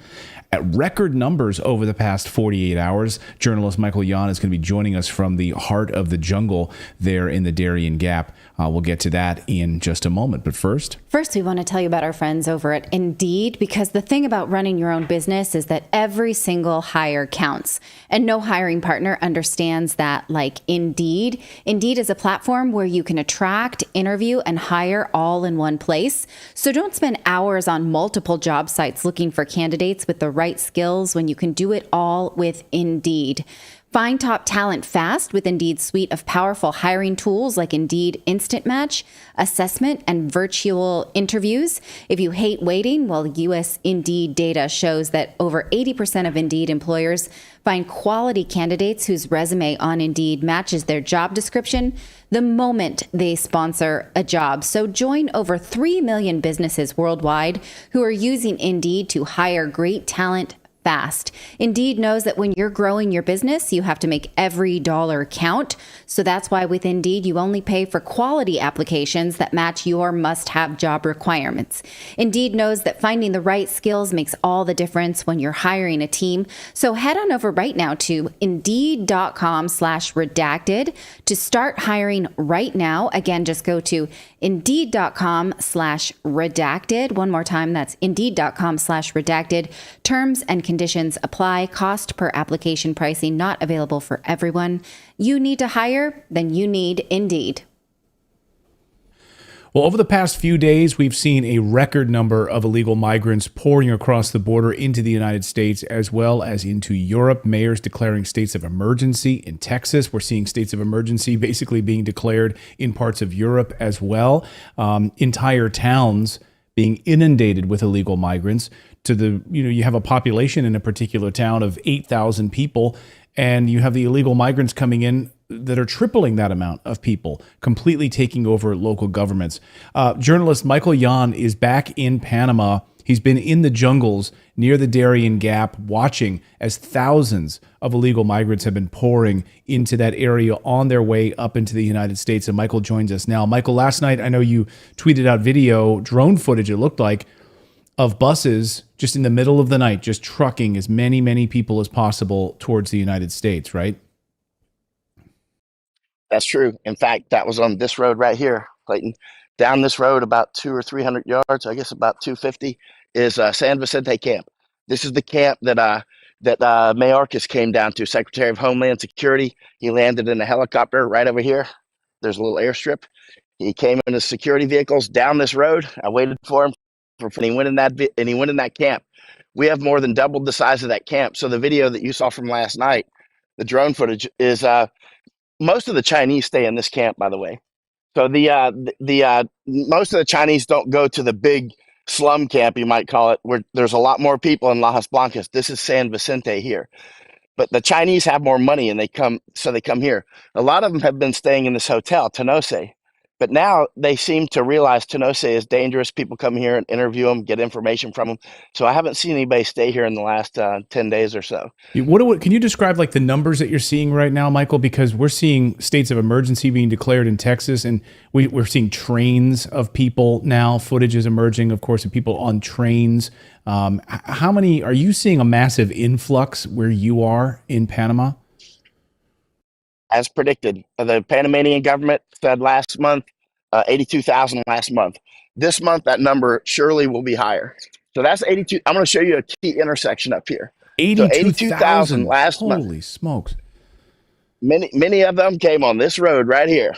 at record numbers over the past 48 hours. Journalist Michael Yon is going to be joining us from the heart of the jungle there in the Darien Gap. We'll get to that in just a moment. But first, we want to tell you about our friends over at Indeed, because the thing about running your own business is that every single hire counts. And no hiring partner understands that like Indeed. Indeed is a platform where you can attract, interview, and hire all in one place. So don't spend hours on multiple job sites looking for candidates with the right skills when you can do it all with Indeed. Find top talent fast with Indeed's suite of powerful hiring tools like Indeed Instant Match, assessment, and virtual interviews. If you hate waiting, well, U.S. Indeed data shows that over 80% of Indeed employers find quality candidates whose resume on Indeed matches their job description the moment they sponsor a job. So join over 3 million businesses worldwide who are using Indeed to hire great talent fast. Indeed knows that when you're growing your business, you have to make every dollar count. So that's why with Indeed, you only pay for quality applications that match your must-have job requirements. Indeed knows that finding the right skills makes all the difference when you're hiring a team. So head on over right now to Indeed.com/redacted to start hiring right now. Again, just go to Indeed.com/redacted. One more time, that's Indeed.com/redacted. Terms and conditions apply. Cost per application pricing not available for everyone. You need to hire? Then you need Indeed. Well, over the past few days, we've seen a record number of illegal migrants pouring across the border into the United States as well as into Europe. Mayors declaring states of emergency in Texas. We're seeing states of emergency basically being declared in parts of Europe as well. Entire towns being inundated with illegal migrants. You have a population in a particular town of 8,000 people, and you have the illegal migrants coming in that are tripling that amount of people, completely taking over local governments. Journalist Michael Yon is back in Panama. He's been in the jungles near the Darien Gap, watching as thousands of illegal migrants have been pouring into that area on their way up into the United States. And Michael joins us now. Michael, last night, I know you tweeted out video, drone footage, it looked like, of buses just in the middle of the night, just trucking as many people as possible towards the United States, right? That's true. In fact, that was on this road right here, Clayton. Down this road about 200 or 300 yards, I guess about 250, is San Vicente Camp. This is the camp that Mayorkas came down to, Secretary of Homeland Security. He landed in a helicopter right over here. There's a little airstrip. He came in his security vehicles down this road. I waited for him. And he went in that camp. We have more than doubled the size of that camp. So the video that you saw from last night, the drone footage, is most of the Chinese stay in this camp, by the way. So the most of the Chinese don't go to the big slum camp, you might call it, where there's a lot more people in Lajas Blancas. This is San Vicente here. But the Chinese have more money and they come here. A lot of them have been staying in this hotel, Tenose. But now they seem to realize Tenose is dangerous. People come here and interview them, get information from them. So I haven't seen anybody stay here in the last 10 days or so. Can you describe like the numbers that you're seeing right now, Michael? Because we're seeing states of emergency being declared in Texas, and we're seeing trains of people now. Footage is emerging, of course, of people on trains. How many are you seeing? A massive influx where you are in Panama? As predicted, the Panamanian government said last month, 82,000 last month. This month, that number surely will be higher. So that's 82. I'm going to show you a key intersection up here. 82,000 last month. Holy smokes. Many of them came on this road right here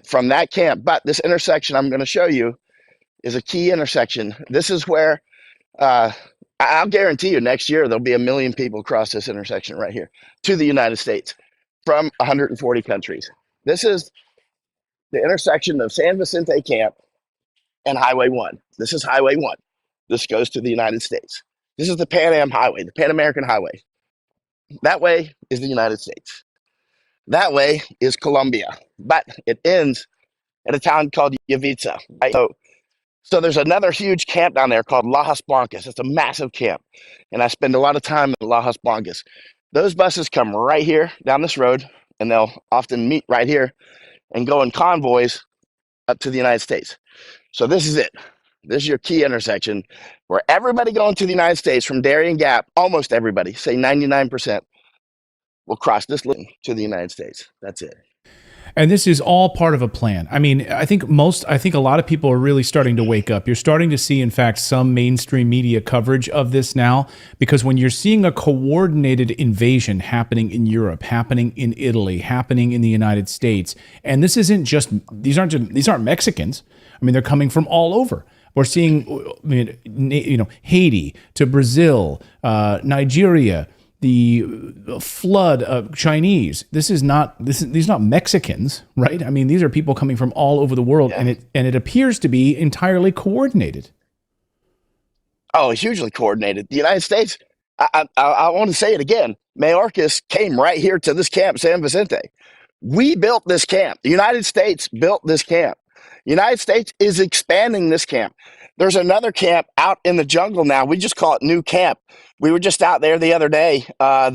from that camp. But this intersection I'm going to show you is a key intersection. This is where I'll guarantee you next year there'll be 1 million people across this intersection right here to the United States from 140 countries. This is the intersection of San Vicente Camp and Highway 1. This is Highway 1. This goes to the United States. This is the Pan Am Highway, the Pan American Highway. That way is the United States. That way is Colombia, but it ends at a town called Yavitsa. Right? So there's another huge camp down there called Lajas Blancas. It's a massive camp, and I spend a lot of time in Lajas Blancas. Those buses come right here down this road, and they'll often meet right here and go in convoys up to the United States. So this is it. This is your key intersection where everybody going to the United States from Darien Gap, almost everybody, say 99%, will cross this line to the United States. That's it. And this is all part of a plan. I mean, I think a lot of people are really starting to wake up. You're starting to see, in fact, some mainstream media coverage of this now, because when you're seeing a coordinated invasion happening in Europe, happening in Italy, happening in the United States, and this isn't just, these aren't Mexicans. I mean, they're coming from all over. We're seeing, Haiti to Brazil, Nigeria, the flood of Chinese. These are not Mexicans, right? I mean, these are people coming from all over the world, and it appears to be entirely coordinated. Oh, hugely coordinated. The United States, I want to say it again. Mayorkas came right here to this camp, San Vicente. We built this camp. The United States built this camp. The United States is expanding this camp. There's another camp out in the jungle now. We just call it New Camp. We were just out there the other day. A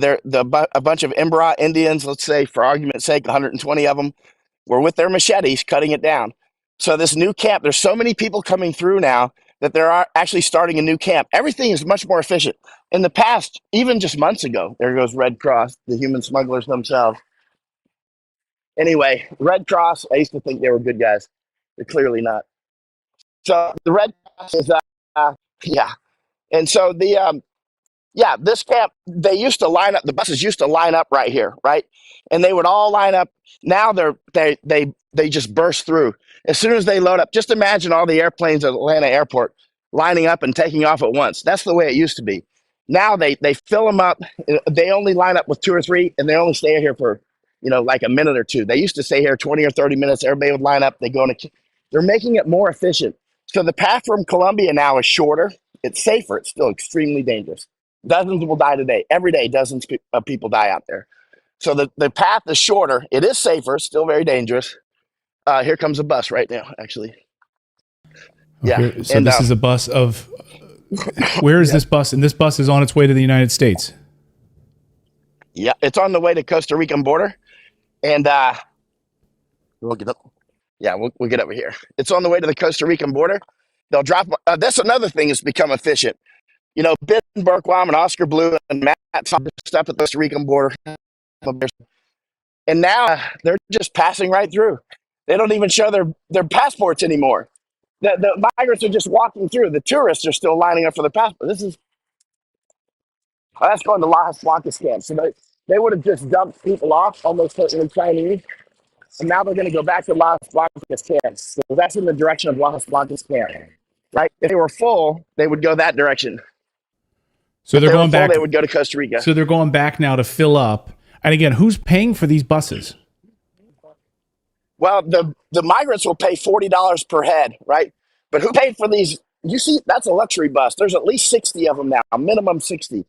bunch of Imbra Indians, let's say for argument's sake, 120 of them, were with their machetes cutting it down. So this new camp, there's so many people coming through now that they're actually starting a new camp. Everything is much more efficient. In the past, even just months ago, there goes Red Cross, the human smugglers themselves. Anyway, Red Cross, I used to think they were good guys. They're clearly not. So the Red Cross is, and so this camp, they used to line up, the buses used to line up right here, right? And they would all line up. Now they just burst through. As soon as they load up, just imagine all the airplanes at Atlanta airport lining up and taking off at once. That's the way it used to be. Now they fill them up. They only line up with 2 or 3, and they only stay here for, like a minute or two. They used to stay here 20 or 30 minutes. Everybody would line up. They're making it more efficient. So the path from Colombia now is shorter. It's safer. It's still extremely dangerous. Dozens will die today. Every day, dozens of people die out there. So the path is shorter. It is safer. Still very dangerous. Here comes a bus right now, actually. Okay, so this is a bus of... Where is this bus? And this bus is on its way to the United States. Yeah, it's on the way to Costa Rican border. And we'll get up. Yeah, we'll get over here. It's on the way to the Costa Rican border. They'll drop... that's another thing that's become efficient. Ben Berkwam and Oscar Blue and Matt stuff at the Costa Rican border. And now they're just passing right through. They don't even show their passports anymore. The migrants are just walking through. The tourists are still lining up for their passport. That's going to Las Blancas camp. So they would have just dumped people off, almost certainly Chinese. And now they're going to go back to Las Blancas camp. So that's in the direction of Las Blancas camp. Right? If they were full, they would go that direction. So they're going back. They would go to Costa Rica. So they're going back now to fill up. And again, who's paying for these buses? Well, the migrants will pay $40 per head, right? But who paid for these? You see, that's a luxury bus. There's at least 60 of them now, minimum 60,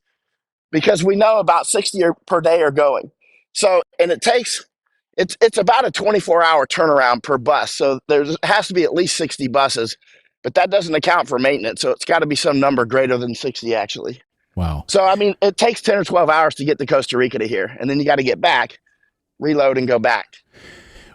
because we know about 60 per day are going. So, and it's about a 24-hour turnaround per bus. So there has to be at least 60 buses, but that doesn't account for maintenance. So it's got to be some number greater than 60, actually. Wow. So, I mean, it takes 10 or 12 hours to get to Costa Rica to here, and then you got to get back, reload, and go back.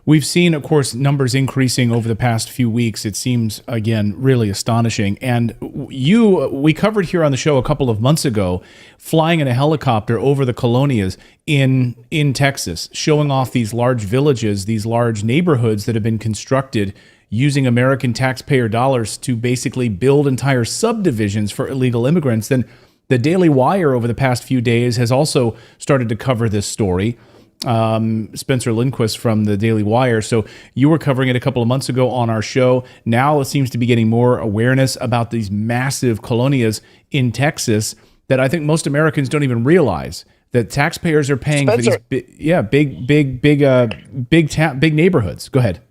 We've seen, of course, numbers increasing over the past few weeks. It seems, again, really astonishing. And we covered here on the show a couple of months ago, flying in a helicopter over the colonias in Texas, showing off these large villages, these large neighborhoods that have been constructed using American taxpayer dollars to basically build entire subdivisions for illegal immigrants. Then the Daily Wire over the past few days has also started to cover this story. Spencer Lindquist from the Daily Wire. So you were covering it a couple of months ago on our show. Now it seems to be getting more awareness about these massive colonias in Texas that I think most Americans don't even realize that taxpayers are paying Spencer, for these big neighborhoods. Go ahead.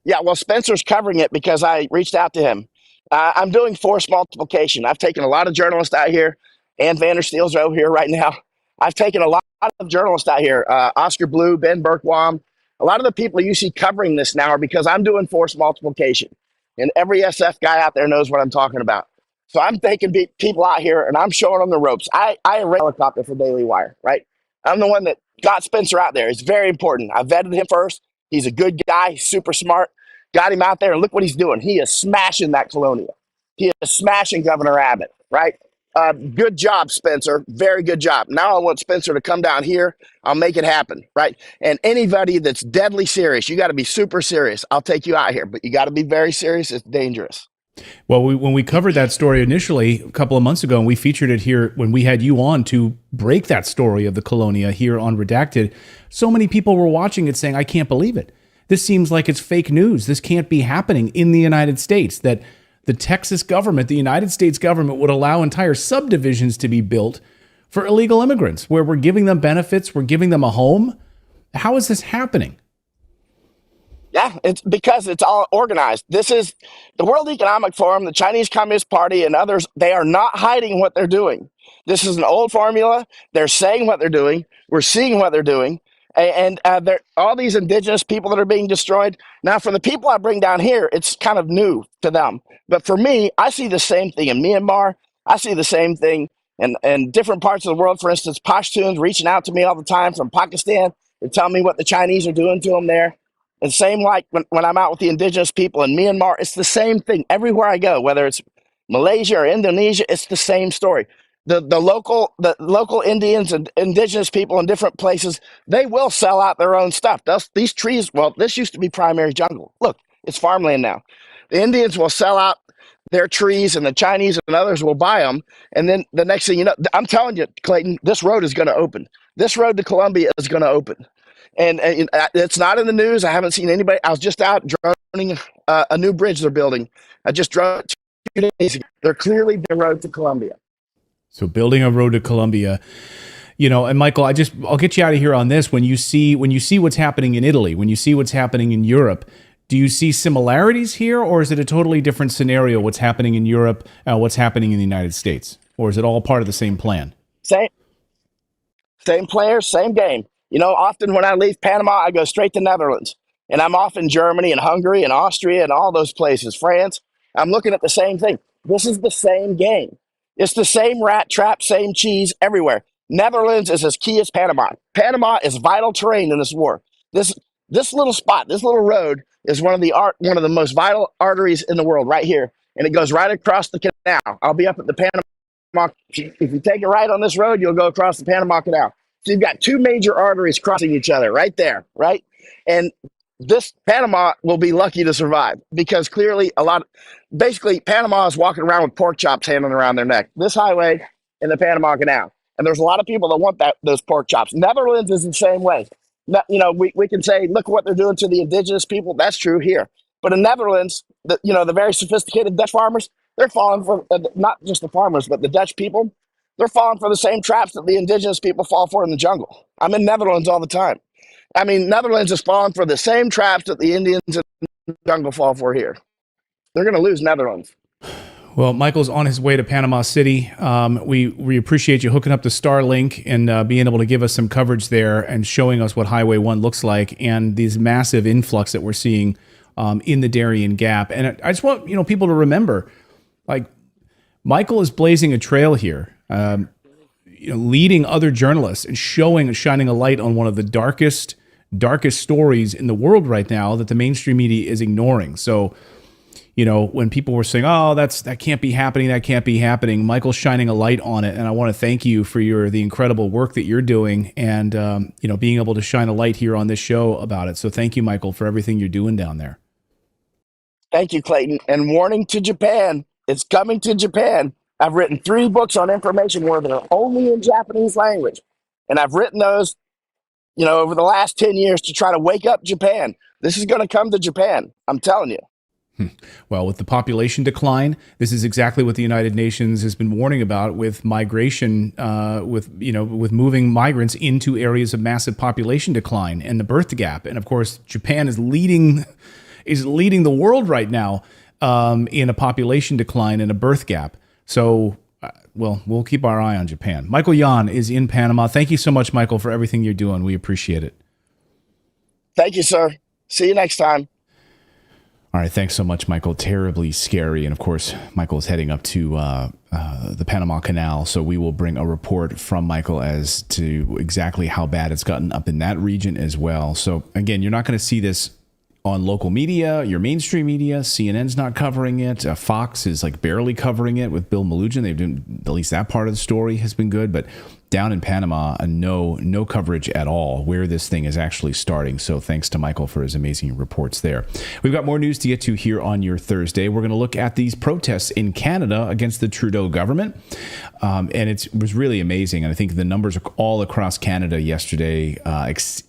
Yeah, well, Spencer's covering it because I reached out to him. I'm doing force multiplication. I've taken a lot of journalists out here. Ann Vandersteel's over here right now. I've taken a lot of journalists out here, Oscar Blue, Ben Berkwam. A lot of the people you see covering this now are because I'm doing force multiplication. And every SF guy out there knows what I'm talking about. So I'm taking people out here and I'm showing them the ropes. I arranged a helicopter for Daily Wire, right? I'm the one that got Spencer out there. It's very important. I vetted him first. He's a good guy. He's super smart. got him out there, and look what he's doing. He is smashing that colonia. He is smashing Governor Abbott, right? Good job, Spencer. Very good job. Now I want Spencer to come down here. I'll make it happen, right? And anybody that's deadly serious, you got to be super serious. I'll take you out here, but you got to be very serious. It's dangerous. Well, when we covered that story initially a couple of months ago, and we featured it here when we had you on to break that story of the colonia here on Redacted, so many people were watching it saying, I can't believe it. This seems like it's fake news. This can't be happening in the United States, that the Texas government, the United States government, would allow entire subdivisions to be built for illegal immigrants, where we're giving them benefits, we're giving them a home. How is this happening? Yeah, it's because it's all organized. This is the World Economic Forum, the Chinese Communist Party, and others. They are not hiding what they're doing. This is an old formula. They're saying what they're doing. We're seeing what they're doing. And all these indigenous people that are being destroyed. Now, for the people I bring down here, it's kind of new to them. But for me, I see the same thing in Myanmar. I see the same thing in different parts of the world. For instance, Pashtuns reaching out to me all the time from Pakistan. They're telling me what the Chinese are doing to them there. And same like when I'm out with the indigenous people in Myanmar, it's the same thing everywhere I go, whether it's Malaysia or Indonesia, it's the same story. The local Indians and indigenous people in different places, they will sell out their own stuff. These trees, well, this used to be primary jungle. Look, it's farmland now. The Indians will sell out their trees, and the Chinese and others will buy them. And then the next thing you know, I'm telling you, Clayton, this road is going to open. This road to Colombia is going to open. And it's not in the news. I haven't seen anybody. I was just out droning a new bridge they're building. I just drove 2 days ago. They're clearly the road to Colombia. So building a road to Colombia, and Michael, I'll get you out of here on this. When you see what's happening in Italy, when you see what's happening in Europe, do you see similarities here, or is it a totally different scenario? What's happening in Europe, what's happening in the United States, or is it all part of the same plan? Same players, same game. Often when I leave Panama, I go straight to Netherlands, and I'm off in Germany and Hungary and Austria and all those places, France. I'm looking at the same thing. This is the same game. It's the same rat trap, same cheese everywhere. Netherlands is as key as Panama. Panama is vital terrain in this war. This little spot, this little road is one of the most vital arteries in the world right here, and it goes right across the canal. I'll be up at the Panama. If you take a right on this road, you'll go across the Panama Canal. So you've got two major arteries crossing each other right there, right? And this Panama will be lucky to survive because clearly basically Panama is walking around with pork chops hanging around their neck. This highway and the Panama Canal. And there's a lot of people that want those pork chops. Netherlands is the same way. We can say, look what they're doing to the indigenous people. That's true here. But in Netherlands, the very sophisticated Dutch farmers, they're falling for, not just the farmers, but the Dutch people, they're falling for the same traps that the indigenous people fall for in the jungle. I'm in Netherlands all the time. I mean, Netherlands is falling for the same traps that the Indians in the jungle fall for here. They're going to lose Netherlands. Well, Michael's on his way to Panama City. We appreciate you hooking up the Starlink and being able to give us some coverage there and showing us what Highway 1 looks like and these massive influx that we're seeing in the Darien Gap. And I just want people to remember, like, Michael is blazing a trail here, leading other journalists and shining a light on one of the darkest stories in the world right now that the mainstream media is ignoring. So, when people were saying, "Oh, that can't be happening," Michael's shining a light on it, and I want to thank you for the incredible work that you're doing, and being able to shine a light here on this show about it. So, thank you, Michael, for everything you're doing down there. Thank you, Clayton. And warning to Japan, it's coming to Japan. I've written 3 books on information war that are only in Japanese language, and I've written those, over the last 10 years to try to wake up Japan. This is going to come to Japan. I'm telling you. Well, with the population decline, this is exactly what the United Nations has been warning about with migration, with moving migrants into areas of massive population decline and the birth gap. And of course, Japan is leading the world right now in a population decline and a birth gap. So, we'll keep our eye on Japan. Michael Yan is in Panama. Thank you so much, Michael, for everything you're doing. We appreciate it. Thank you, sir. See you next time. All right, thanks so much, Michael. Terribly scary. And of course, Michael is heading up to the Panama Canal. So we will bring a report from Michael as to exactly how bad it's gotten up in that region as well. So again, you're not going to see this on local media, your mainstream media. CNN's not covering it. Fox is like barely covering it with Bill Melugin. They've done, at least that part of the story has been good, but down in Panama, no coverage at all where this thing is actually starting. So thanks to Michael for his amazing reports there. We've got more news to get to here on your Thursday. We're going to look at these protests in Canada against the Trudeau government. And it was really amazing. And I think the numbers all across Canada yesterday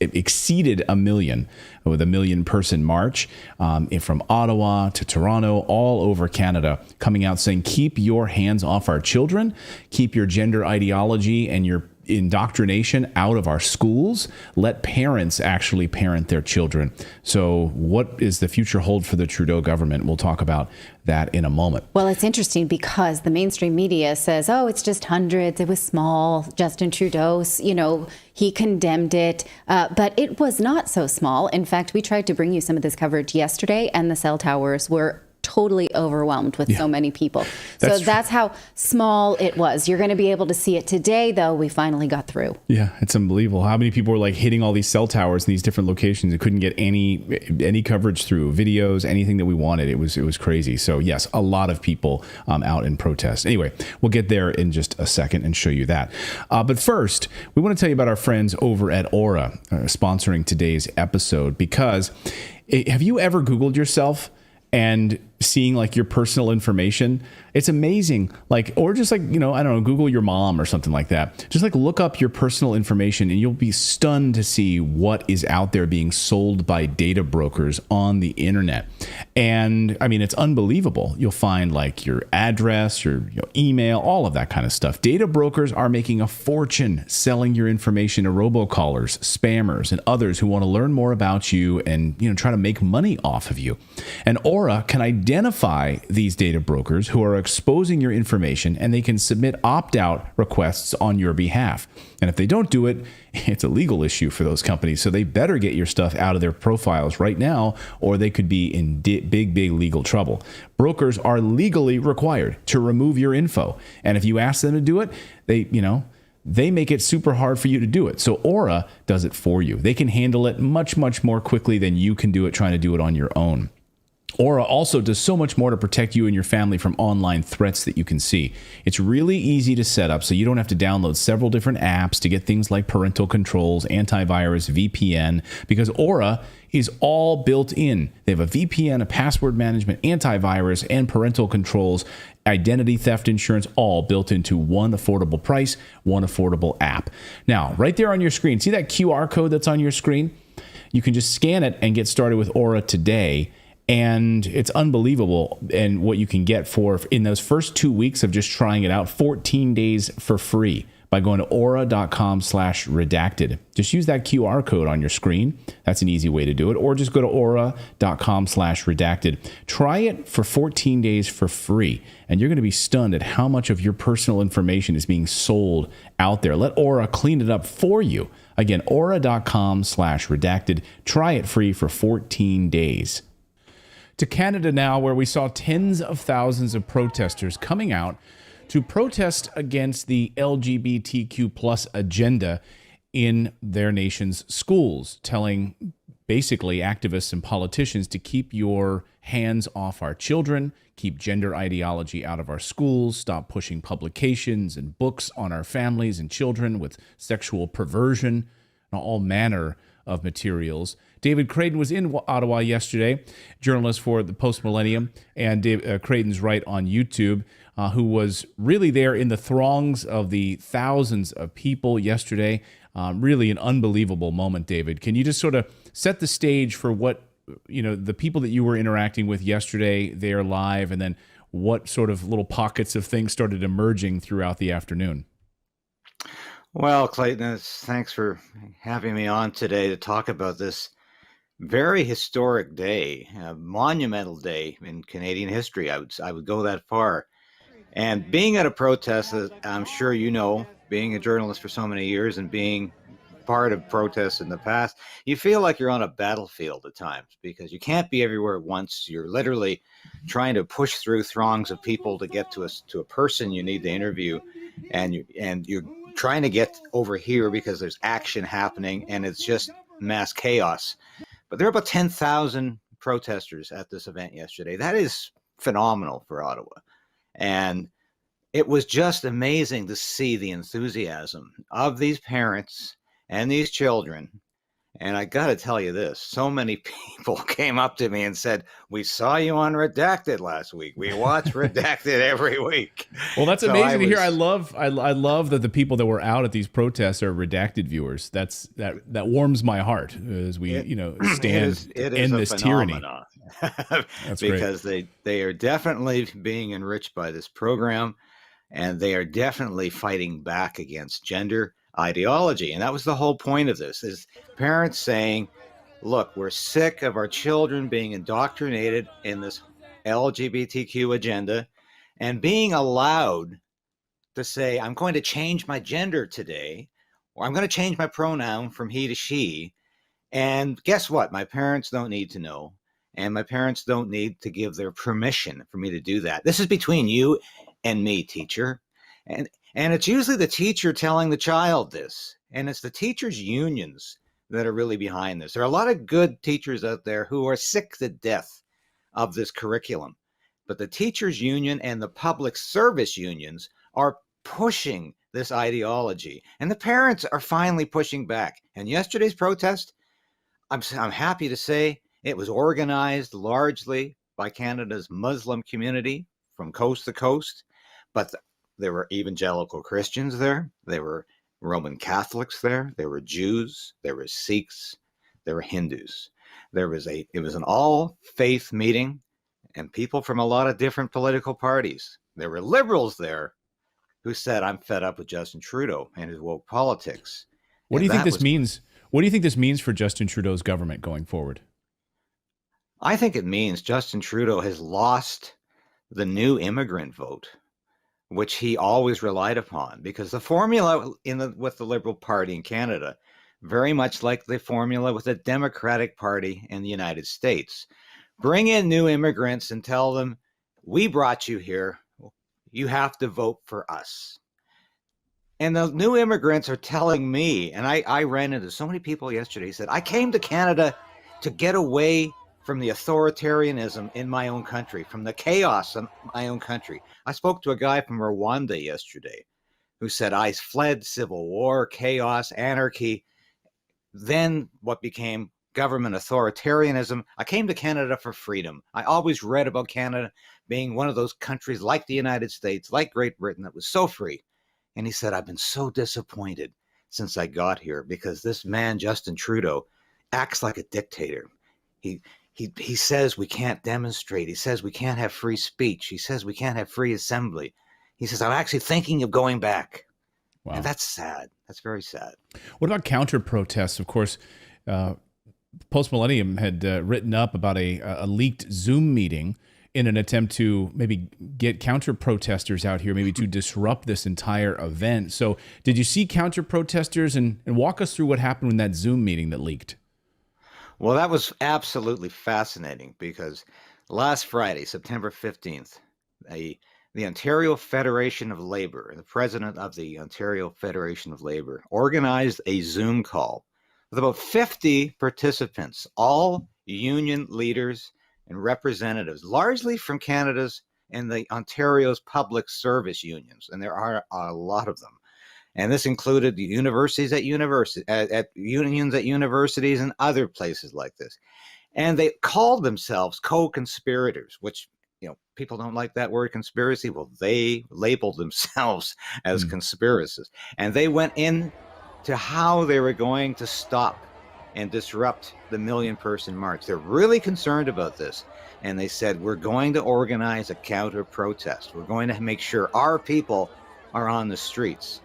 exceeded 1 million, with a 1 million person march from Ottawa to Toronto, all over Canada, coming out saying, keep your hands off our children, keep your gender ideology and your indoctrination out of our schools. Let parents actually parent their children. So what is the future hold for the Trudeau government? We'll talk about that in a moment. Well, it's interesting because the mainstream media says, oh, it's just hundreds. It was small. Justin Trudeau, he condemned it, but it was not so small. In fact, we tried to bring you some of this coverage yesterday, and the cell towers were totally overwhelmed with so many people. That's how small it was. You're going to be able to see it today, though. We finally got through. Yeah, it's unbelievable how many people were like hitting all these cell towers in these different locations and couldn't get any coverage through videos, anything that we wanted. It was crazy. So yes, a lot of people out in protest. Anyway, we'll get there in just a second and show you that. But first, we want to tell you about our friends over at Aura sponsoring today's episode, because have you ever Googled yourself and seeing like your personal information? It's amazing. Or just I don't know, Google your mom or something like that. Just look up your personal information and you'll be stunned to see what is out there being sold by data brokers on the internet. And I mean, it's unbelievable. You'll find your address, your email, all of that kind of stuff. Data brokers are making a fortune selling your information to robocallers, spammers, and others who want to learn more about you and try to make money off of you. And Aura can identify these data brokers who are exposing your information, and they can submit opt-out requests on your behalf. And if they don't do it, it's a legal issue for those companies. So they better get your stuff out of their profiles right now, or they could be in big legal trouble. Brokers are legally required to remove your info. And if you ask them to do it, they make it super hard for you to do it. So Aura does it for you. They can handle it much more quickly than you can do it trying to do it on your own. Aura also does so much more to protect you and your family from online threats that you can see. It's really easy to set up, so you don't have to download several different apps to get things like parental controls, antivirus, VPN, because Aura is all built in. They have a VPN, a password management, antivirus, and parental controls, identity theft insurance, all built into one affordable price, one affordable app. Now, right there on your screen, see that QR code that's on your screen? You can just scan it and get started with Aura today. And it's unbelievable, and what you can get for in those first 2 weeks of just trying it out, 14 days for free by going to aura.com/redacted. Just use that QR code on your screen. That's an easy way to do it. Or just go to aura.com/redacted. Try it for 14 days for free, and you're going to be stunned at how much of your personal information is being sold out there. Let Aura clean it up for you. Again, aura.com/redacted. Try it free for 14 days. To Canada now, where we saw tens of thousands of protesters coming out to protest against the LGBTQ plus agenda in their nation's schools, telling basically activists and politicians to keep your hands off our children, keep gender ideology out of our schools, stop pushing publications and books on our families and children with sexual perversion, and all manner of materials. David Clayton was in Ottawa yesterday, journalist for the Post Millennium, and Clayton's right on YouTube, who was really there in the throngs of the thousands of people yesterday. Really an unbelievable moment, David. Can you just sort of set the stage for what, the people that you were interacting with yesterday there live, and then what sort of little pockets of things started emerging throughout the afternoon? Well, Clayton, thanks for having me on today to talk about this very historic day, a monumental day in Canadian history. I would go that far. And being at a protest, I'm sure you know, being a journalist for so many years and being part of protests in the past, you feel like you're on a battlefield at times because you can't be everywhere at once. You're literally trying to push through throngs of people to get to a person you need to interview, and you're trying to get over here because there's action happening and it's just mass chaos. But there are about 10,000 protesters at this event yesterday. That is phenomenal for Ottawa. And it was just amazing to see the enthusiasm of these parents and these children. And I got to tell you this, so many people came up to me and said, we saw you on Redacted last week. We watch Redacted every week. Well, that's So amazing to hear. was- I love that the people that were out at these protests are Redacted viewers. That warms my heart as we stand to end this tyranny. That's great. Because they are definitely being enriched by this program, and they are definitely fighting back against gender ideology. And that was the whole point of this, is parents saying, look, we're sick of our children being indoctrinated in this LGBTQ agenda and being allowed to say, I'm going to change my gender today, or I'm going to change my pronoun from he to she. And guess what? My parents don't need to know. And my parents don't need to give their permission for me to do that. This is between you and me, teacher. And it's usually the teacher telling the child this. And it's the teachers' unions that are really behind this. There are a lot of good teachers out there who are sick to death of this curriculum. But the teachers' union and the public service unions are pushing this ideology. And the parents are finally pushing back. And yesterday's protest, I'm happy to say, it was organized largely by Canada's Muslim community from coast to coast, but there were evangelical Christians there, there were Roman Catholics there were Jews, there were Sikhs, there were Hindus. It was an all-faith meeting, and people from a lot of different political parties. There were liberals there who said, I'm fed up with Justin Trudeau and his woke politics. What do you think this means? What do you think this means for Justin Trudeau's government going forward? I think it means Justin Trudeau has lost the new immigrant vote, which he always relied upon, because the formula with the Liberal Party in Canada, very much like the formula with the Democratic Party in the United States, bring in new immigrants and tell them, we brought you here, you have to vote for us. And the new immigrants are telling me, and I ran into so many people yesterday, said, I came to Canada to get away from the authoritarianism in my own country, from the chaos in my own country. I spoke to a guy from Rwanda yesterday who said, I fled civil war, chaos, anarchy, then what became government authoritarianism. I came to Canada for freedom. I always read about Canada being one of those countries like the United States, like Great Britain, that was so free. And he said, I've been so disappointed since I got here because this man, Justin Trudeau, acts like a dictator. He says we can't demonstrate. He says we can't have free speech. He says we can't have free assembly. He says, I'm actually thinking of going back. Wow. And that's sad. That's very sad. What about counter protests? Of course, Post Millennium had written up about a leaked Zoom meeting in an attempt to maybe get counter protesters out here, maybe to disrupt this entire event. So did you see counter protesters, and walk us through what happened in that Zoom meeting that leaked? Well, that was absolutely fascinating because last Friday, September 15th, the Ontario Federation of Labor, the president of the Ontario Federation of Labor, organized a Zoom call with about 50 participants, all union leaders and representatives, largely from Canada's and the Ontario's public service unions, and there are a lot of them. And this included the universities at unions at universities and other places like this. And they called themselves co-conspirators, which, people don't like that word conspiracy. Well, they labeled themselves as conspiracists. And they went in to how they were going to stop and disrupt the million-person march. They're really concerned about this. And they said, we're going to organize a counter-protest. We're going to make sure our people are on the streets.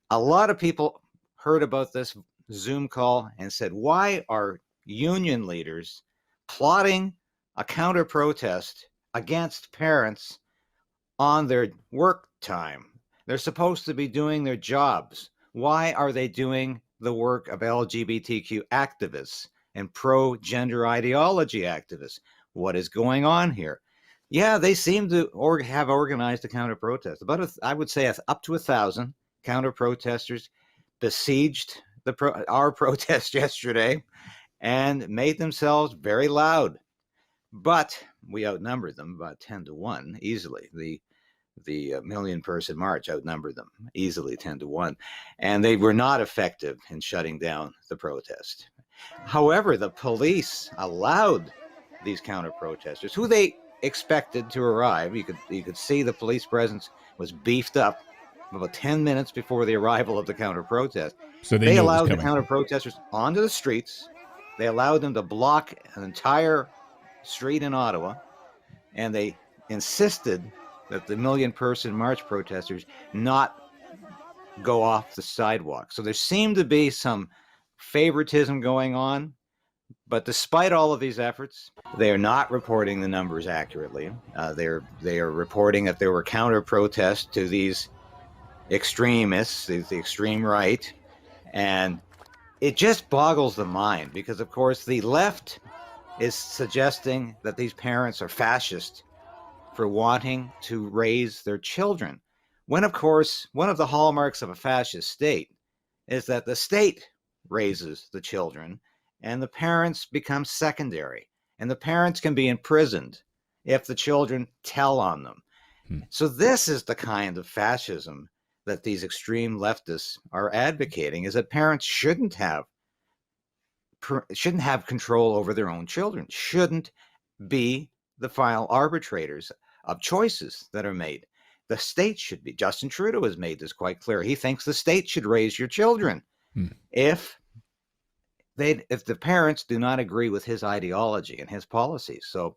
A lot of people heard about this Zoom call and said, why are union leaders plotting a counter-protest against parents on their work time? They're supposed to be doing their jobs. Why are they doing the work of LGBTQ activists and pro-gender ideology activists? What is going on here? Yeah, they seem to have organized a counter-protest. I would say up to 1,000 counter-protesters besieged our protest yesterday and made themselves very loud but we outnumbered them about 10-1 easily. The million-person march outnumbered them easily 10-1, and they were not effective in shutting down the protest. However, the police allowed these counter-protesters, who they expected to arrive. You could see the police presence was beefed up about 10 minutes before the arrival of the counter-protest. So they knew it was allowed the coming. counter-protesters onto the streets. They allowed them to block an entire street in Ottawa, and they insisted that the million-person march protesters not go off the sidewalk. So there seemed to be some favoritism going on, but despite all of these efforts, they are not reporting the numbers accurately. They are reporting that there were counter-protests to these extremists, the extreme right, and it just boggles the mind because, of course, the left is suggesting that these parents are fascist for wanting to raise their children, when, of course, one of the hallmarks of a fascist state is that the state raises the children and the parents become secondary, and the parents can be imprisoned if the children tell on them. So this is the kind of fascism that these extreme leftists are advocating, is that parents shouldn't have control over their own children, shouldn't be the final arbitrators of choices that are made. The state should be. Justin Trudeau has made this quite clear. He thinks the state should raise your children if the parents do not agree with his ideology and his policies. So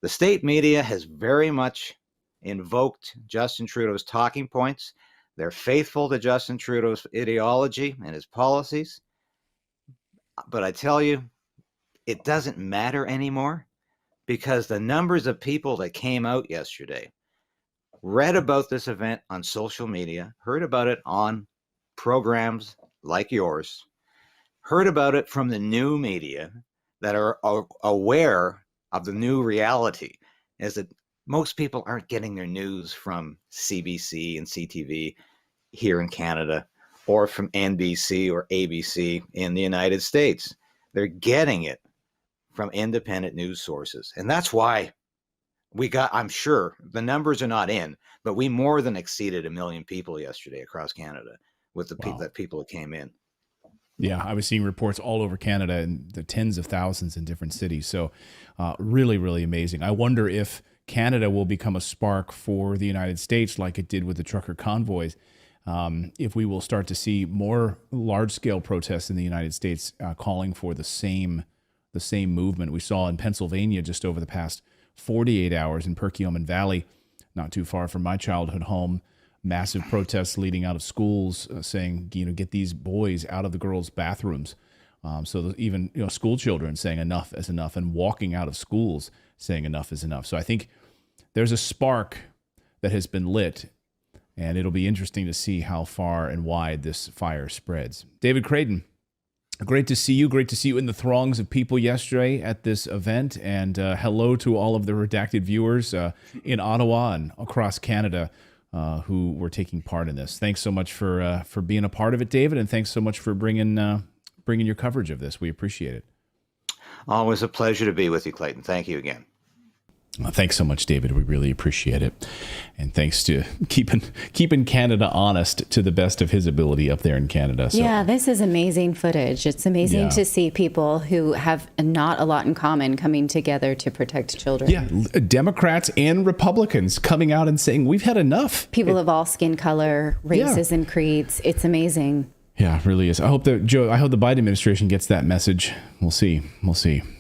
the state media has very much invoked Justin Trudeau's talking points. They're faithful to Justin Trudeau's ideology and his policies. But I tell you, it doesn't matter anymore, because the numbers of people that came out yesterday, read about this event on social media, heard about it on programs like yours, heard about it from the new media that are aware of the new reality, is that most people aren't getting their news from CBC and CTV here in Canada or from NBC or ABC in the United States. They're getting it from independent news sources. And that's why I'm sure the numbers are not in, but we more than exceeded 1 million people yesterday across Canada with the people that came in. Yeah, I was seeing reports all over Canada and the tens of thousands in different cities. So really, really amazing. I wonder if Canada will become a spark for the United States like it did with the trucker convoys. If we will start to see more large-scale protests in the United States calling for the same movement we saw in Pennsylvania just over the past 48 hours in Perkiomen Valley, not too far from my childhood home. Massive protests leading out of schools saying, get these boys out of the girls' bathrooms. So even school children saying enough is enough, and walking out of schools saying enough is enough. So I think there's a spark that has been lit, and it'll be interesting to see how far and wide this fire spreads. David Clayton, great to see you. Great to see you in the throngs of people yesterday at this event. And hello to all of the Redacted viewers in Ottawa and across Canada who were taking part in this. Thanks so much for being a part of it, David, and thanks so much for bringing your coverage of this. We appreciate it. Always a pleasure to be with you, Clayton. Thank you again. Thanks so much, David. We really appreciate it. And thanks to keeping Canada honest to the best of his ability up there in Canada. So. Yeah, this is amazing footage. It's amazing to see people who have not a lot in common coming together to protect children. Yeah, Democrats and Republicans coming out and saying, we've had enough. People of all skin color, races, and creeds. It's amazing. Yeah, it really is. I hope the Biden administration gets that message. We'll see.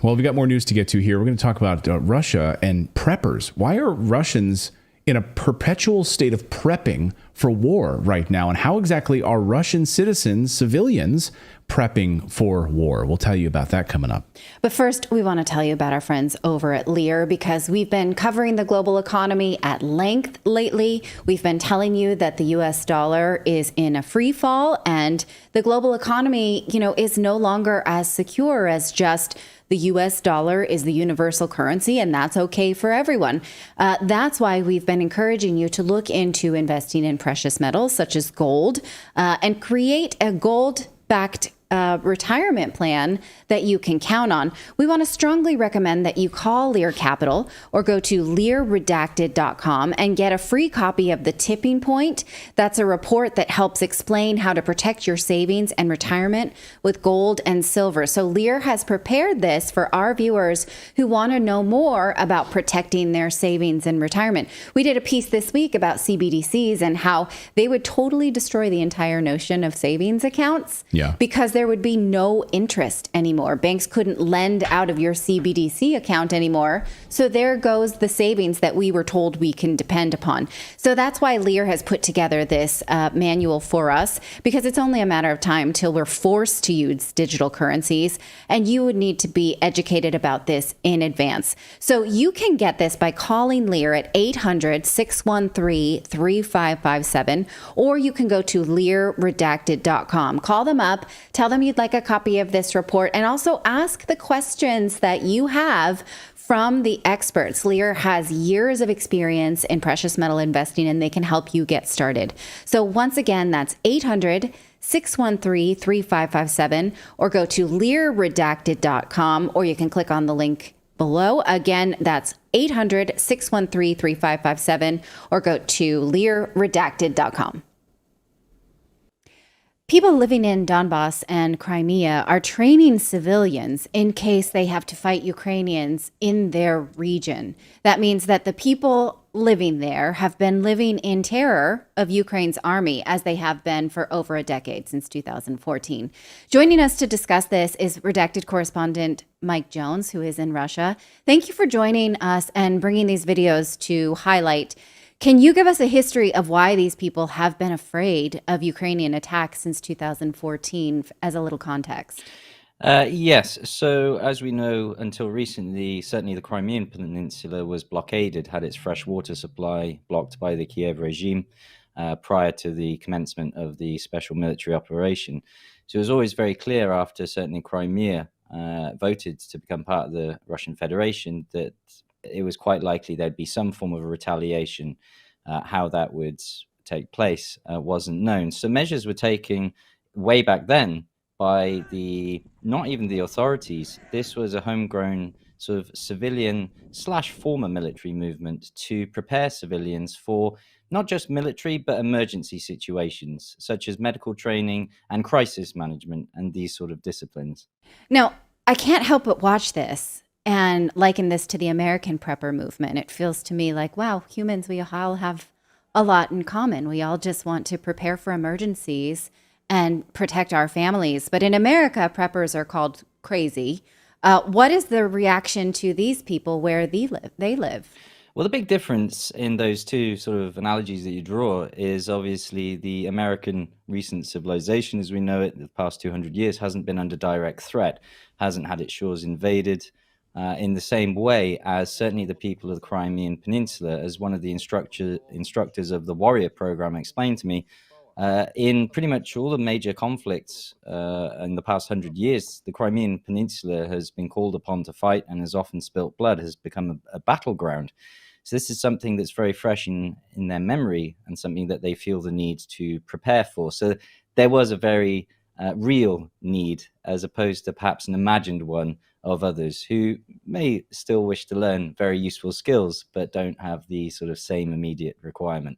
Well, we got more news to get to here. We're going to talk about Russia and preppers. Why are Russians in a perpetual state of prepping for war right now? And how exactly are Russian citizens, civilians, prepping for war? We'll tell you about that coming up. But first, we want to tell you about our friends over at Lear, because we've been covering the global economy at length lately. We've been telling you that the U.S. dollar is in a free fall, and the global economy, is no longer as secure as just the U.S. dollar is the universal currency, and that's okay for everyone. That's why we've been encouraging you to look into investing in precious metals such as gold and create a gold-backed retirement plan that you can count on, we want to strongly recommend that you call Lear Capital or go to LearRedacted.com and get a free copy of The Tipping Point. That's a report that helps explain how to protect your savings and retirement with gold and silver. So Lear has prepared this for our viewers who want to know more about protecting their savings and retirement. We did a piece this week about CBDCs and how they would totally destroy the entire notion of savings accounts because there would be no interest anymore. Banks couldn't lend out of your CBDC account anymore. So there goes the savings that we were told we can depend upon. So that's why Lear has put together this manual for us, because it's only a matter of time till we're forced to use digital currencies, and you would need to be educated about this in advance. So you can get this by calling Lear at 800-613-3557, or you can go to LearRedacted.com. Call them up, tell them you'd like a copy of this report, and also ask the questions that you have from the experts. Lear has years of experience in precious metal investing, and they can help you get started. So once again, that's 800-613-3557, or go to LearRedacted.com, or you can click on the link below. Again, that's 800-613-3557, or go to LearRedacted.com. People living in Donbass and Crimea are training civilians in case they have to fight Ukrainians in their region. That means that the people living there have been living in terror of Ukraine's army, as they have been for over a decade, since 2014. Joining us to discuss this is Redacted correspondent Mike Jones, who is in Russia. Thank you for joining us and bringing these videos to highlight. Can you give us a history of why these people have been afraid of Ukrainian attacks since 2014 as a little context? Yes. So as we know, until recently, certainly the Crimean Peninsula was blockaded, had its fresh water supply blocked by the Kiev regime prior to the commencement of the special military operation. So it was always very clear after certainly Crimea voted to become part of the Russian Federation that it was quite likely there'd be some form of a retaliation. How that would take place wasn't known. So measures were taken way back then by not even the authorities. This was a homegrown sort of civilian / former military movement to prepare civilians for not just military, but emergency situations, such as medical training and crisis management and these sort of disciplines. Now, I can't help but watch this and liken this to the American prepper movement. It feels to me like, wow, humans, we all have a lot in common. We all just want to prepare for emergencies and protect our families. But in America, preppers are called crazy. What is the reaction to these people where they live? Well, the big difference in those two sort of analogies that you draw is obviously the American recent civilization, as we know it, the past 200 years, hasn't been under direct threat, hasn't had its shores invaded, in the same way as certainly the people of the Crimean Peninsula. As one of the instructors of the Warrior program explained to me, in pretty much all the major conflicts in the past 100 years, the Crimean Peninsula has been called upon to fight and has often spilt blood, has become a battleground. So this is something that's very fresh in their memory and something that they feel the need to prepare for. So there was a very real need, as opposed to perhaps an imagined one of others who may still wish to learn very useful skills, but don't have the sort of same immediate requirement.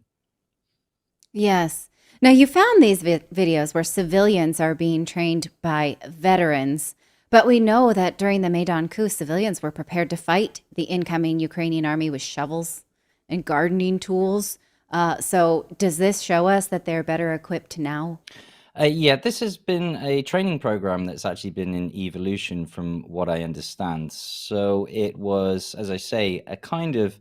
Yes. Now, you found these videos where civilians are being trained by veterans, but we know that during the Maidan coup, civilians were prepared to fight the incoming Ukrainian army with shovels and gardening tools. So does this show us that they're better equipped now? Yeah, this has been a training program that's actually been in evolution from what I understand. So it was, as I say, a kind of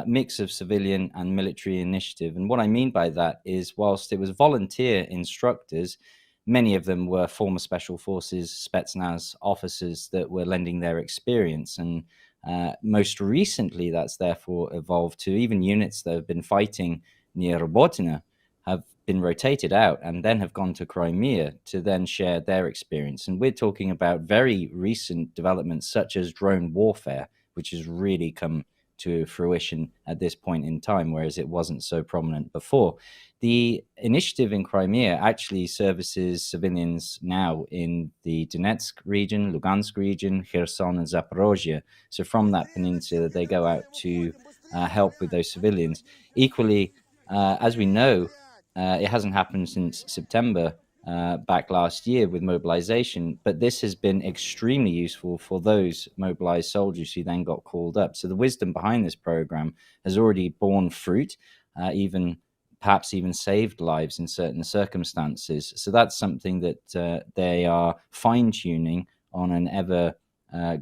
mix of civilian and military initiative. And what I mean by that is, whilst it was volunteer instructors, many of them were former special forces, Spetsnaz officers that were lending their experience. And most recently, that's therefore evolved to even units that have been fighting near Robotyne have been rotated out and then have gone to Crimea to then share their experience. And we're talking about very recent developments such as drone warfare, which has really come to fruition at this point in time, whereas it wasn't so prominent before. The initiative in Crimea actually services civilians now in the Donetsk region, Lugansk region, Kherson and Zaporozhye. So from that peninsula, they go out to help with those civilians. Equally, as we know, it hasn't happened since September back last year with mobilization, but this has been extremely useful for those mobilized soldiers who then got called up. So the wisdom behind this program has already borne fruit, perhaps even saved lives in certain circumstances. So that's something that they are fine-tuning on an ever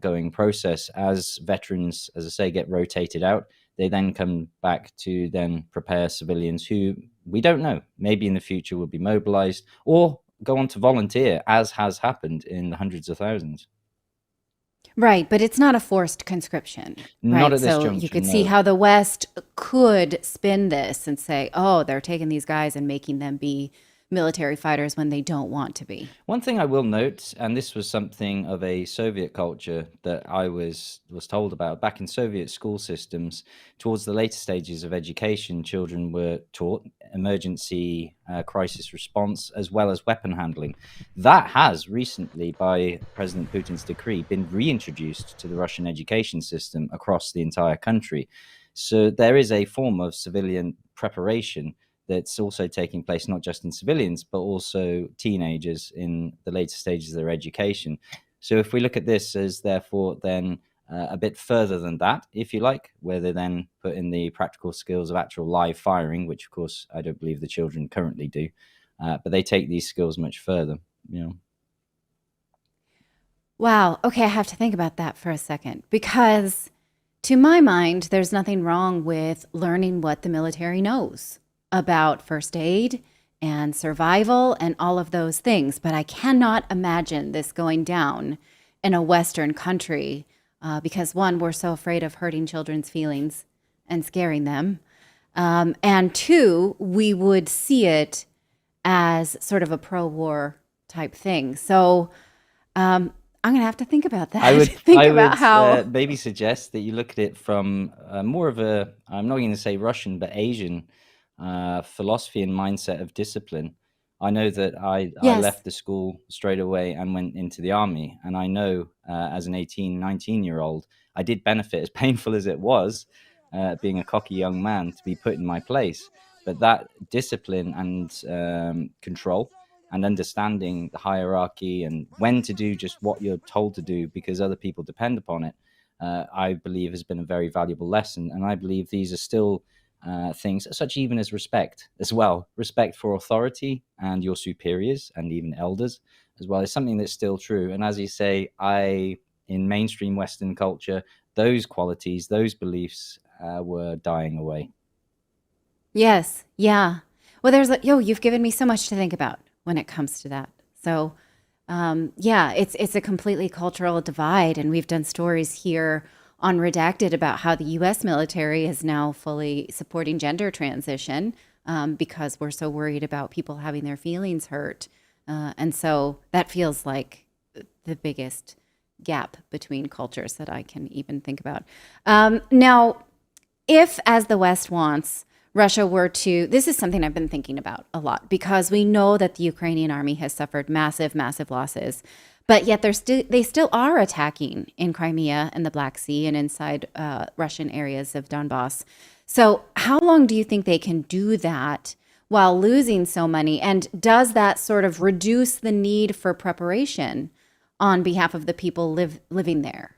going process. As veterans, as I say, get rotated out, they then come back to then prepare civilians who we don't know, maybe in the future will be mobilized or go on to volunteer, as has happened in the hundreds of thousands. Right, but it's not a forced conscription. Not right? at this so juncture, you could no. see how the West could spin this and say, oh, they're taking these guys and making them be military fighters when they don't want to be. One thing I will note, and this was something of a Soviet culture that I was told about back in Soviet school systems, towards the later stages of education, children were taught emergency crisis response as well as weapon handling. That has recently, by President Putin's decree, been reintroduced to the Russian education system across the entire country. So there is a form of civilian preparation that's also taking place, not just in civilians, but also teenagers in the later stages of their education. So if we look at this as therefore then a bit further than that, if you like, where they then put in the practical skills of actual live firing, which of course I don't believe the children currently do, but they take these skills much further, you know. Wow. Okay, I have to think about that for a second, because to my mind, there's nothing wrong with learning what the military knows about first aid and survival and all of those things. But I cannot imagine this going down in a Western country because, one, we're so afraid of hurting children's feelings and scaring them. And two, we would see it as sort of a pro-war type thing. So I'm going to have to think about that. I would how maybe suggest that you look at it from more of a, I'm not going to say Russian, but Asian philosophy and mindset of discipline. I know that I left the school straight away and went into the army. And I know as an 18, 19-year-old, I did benefit, as painful as it was, being a cocky young man, to be put in my place. But that discipline and control and understanding the hierarchy and when to do just what you're told to do because other people depend upon it, I believe has been a very valuable lesson. And I believe these are still things such even as respect as well. Respect for authority and your superiors and even elders as well is something that's still true. And as you say, in mainstream Western culture, those qualities, those beliefs were dying away. Yes. Yeah. Well, you've given me so much to think about when it comes to that. So, it's a completely cultural divide. And we've done stories here on Redacted about how the U.S. military is now fully supporting gender transition because we're so worried about people having their feelings hurt. And so that feels like the biggest gap between cultures that I can even think about. Now, if, as the West wants, Russia were to, this is something I've been thinking about a lot because we know that the Ukrainian army has suffered massive, massive losses. But yet they still are attacking in Crimea and the Black Sea and inside Russian areas of Donbass. So how long do you think they can do that while losing so many? And does that sort of reduce the need for preparation on behalf of the people living there?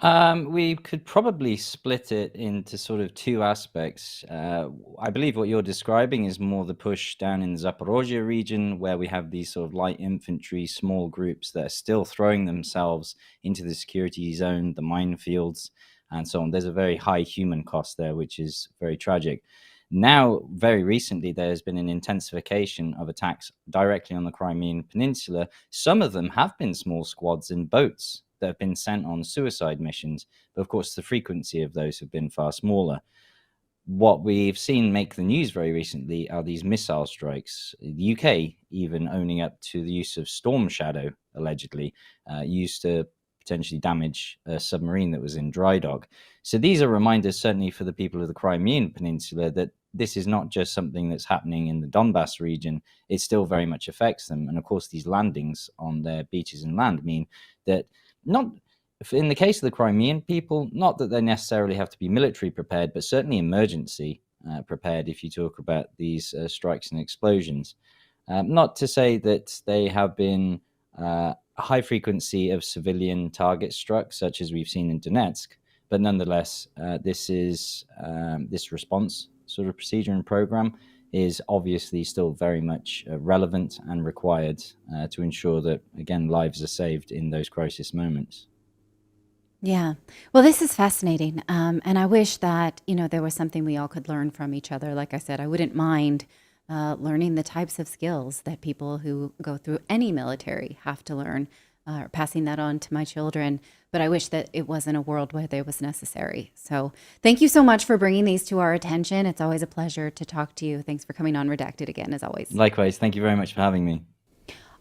We could probably split it into sort of two aspects. I believe what you're describing is more the push down in the Zaporozhye region, where we have these sort of light infantry, small groups that are still throwing themselves into the security zone, the minefields, and so on. There's a very high human cost there, which is very tragic. Now, very recently, there's been an intensification of attacks directly on the Crimean Peninsula. Some of them have been small squads in boats that have been sent on suicide missions. But of course, the frequency of those have been far smaller. What we've seen make the news very recently are these missile strikes. The UK even owning up to the use of Storm Shadow, allegedly, used to potentially damage a submarine that was in dry dock. So these are reminders, certainly for the people of the Crimean Peninsula, that this is not just something that's happening in the Donbass region. It still very much affects them. And of course, these landings on their beaches and land mean that not, in the case of the Crimean people, not that they necessarily have to be military prepared, but certainly emergency prepared if you talk about these strikes and explosions. Not to say that they have been a high frequency of civilian targets struck, such as we've seen in Donetsk, but nonetheless, this response sort of procedure and program is obviously still very much relevant and required to ensure that, again, lives are saved in those crisis moments. Yeah. Well, this is fascinating. And I wish that, there was something we all could learn from each other. Like I said, I wouldn't mind learning the types of skills that people who go through any military have to learn, passing that on to my children. But I wish that it wasn't a world where it was necessary. So thank you so much for bringing these to our attention. It's always a pleasure to talk to you. Thanks for coming on Redacted again, as always. Likewise. Thank you very much for having me.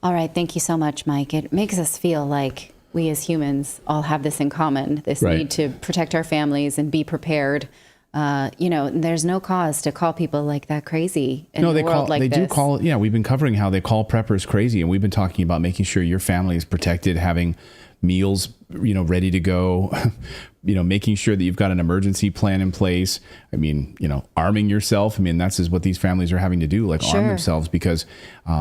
All right. Thank you so much, Mike. It makes us feel like we as humans all have this in common, this need to protect our families and be prepared. There's no cause to call people like that crazy in a world like this. We've been covering how they call preppers crazy, and we've been talking about making sure your family is protected, having meals, ready to go, making sure that you've got an emergency plan in place. I mean, arming yourself. I mean, that's what these families are having to do, arm themselves, because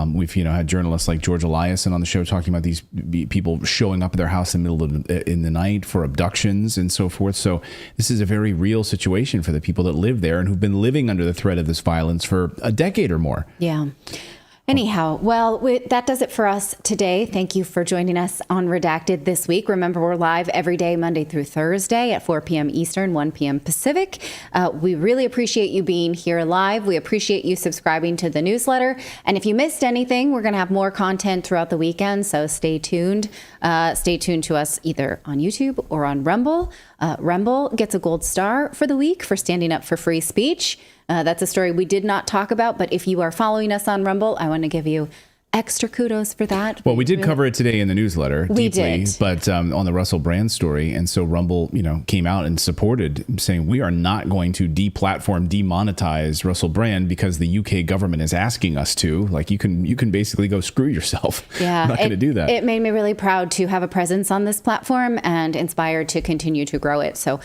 we've, had journalists like George Eliason on the show talking about these people showing up at their house in the night for abductions and so forth. So this is a very real situation for the people that live there and who've been living under the threat of this violence for a decade or more. Yeah. Anyhow, well, that does it for us today. Thank you for joining us on Redacted this week. Remember, we're live every day, Monday through Thursday at 4 p.m. Eastern, 1 p.m. Pacific. We really appreciate you being here live. We appreciate you subscribing to the newsletter. And if you missed anything, we're going to have more content throughout the weekend, so stay tuned. Stay tuned to us either on YouTube or on Rumble. Rumble gets a gold star for the week for standing up for free speech. That's a story we did not talk about, but if you are following us on Rumble, I want to give you extra kudos for that. Well, we did cover it today in the newsletter we deeply, did. But on the Russell Brand story. And so Rumble, came out and supported, saying we are not going to deplatform, demonetize Russell Brand because the UK government is asking us to. You can basically go screw yourself. Yeah, I'm not going to do that. It made me really proud to have a presence on this platform and inspired to continue to grow it. So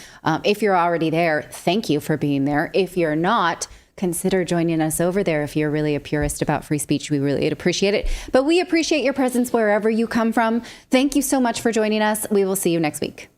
if you're already there, thank you for being there. If you're not, consider joining us over there. If you're really a purist about free speech, we really appreciate it. But we appreciate your presence wherever you come from. Thank you so much for joining us. We will see you next week.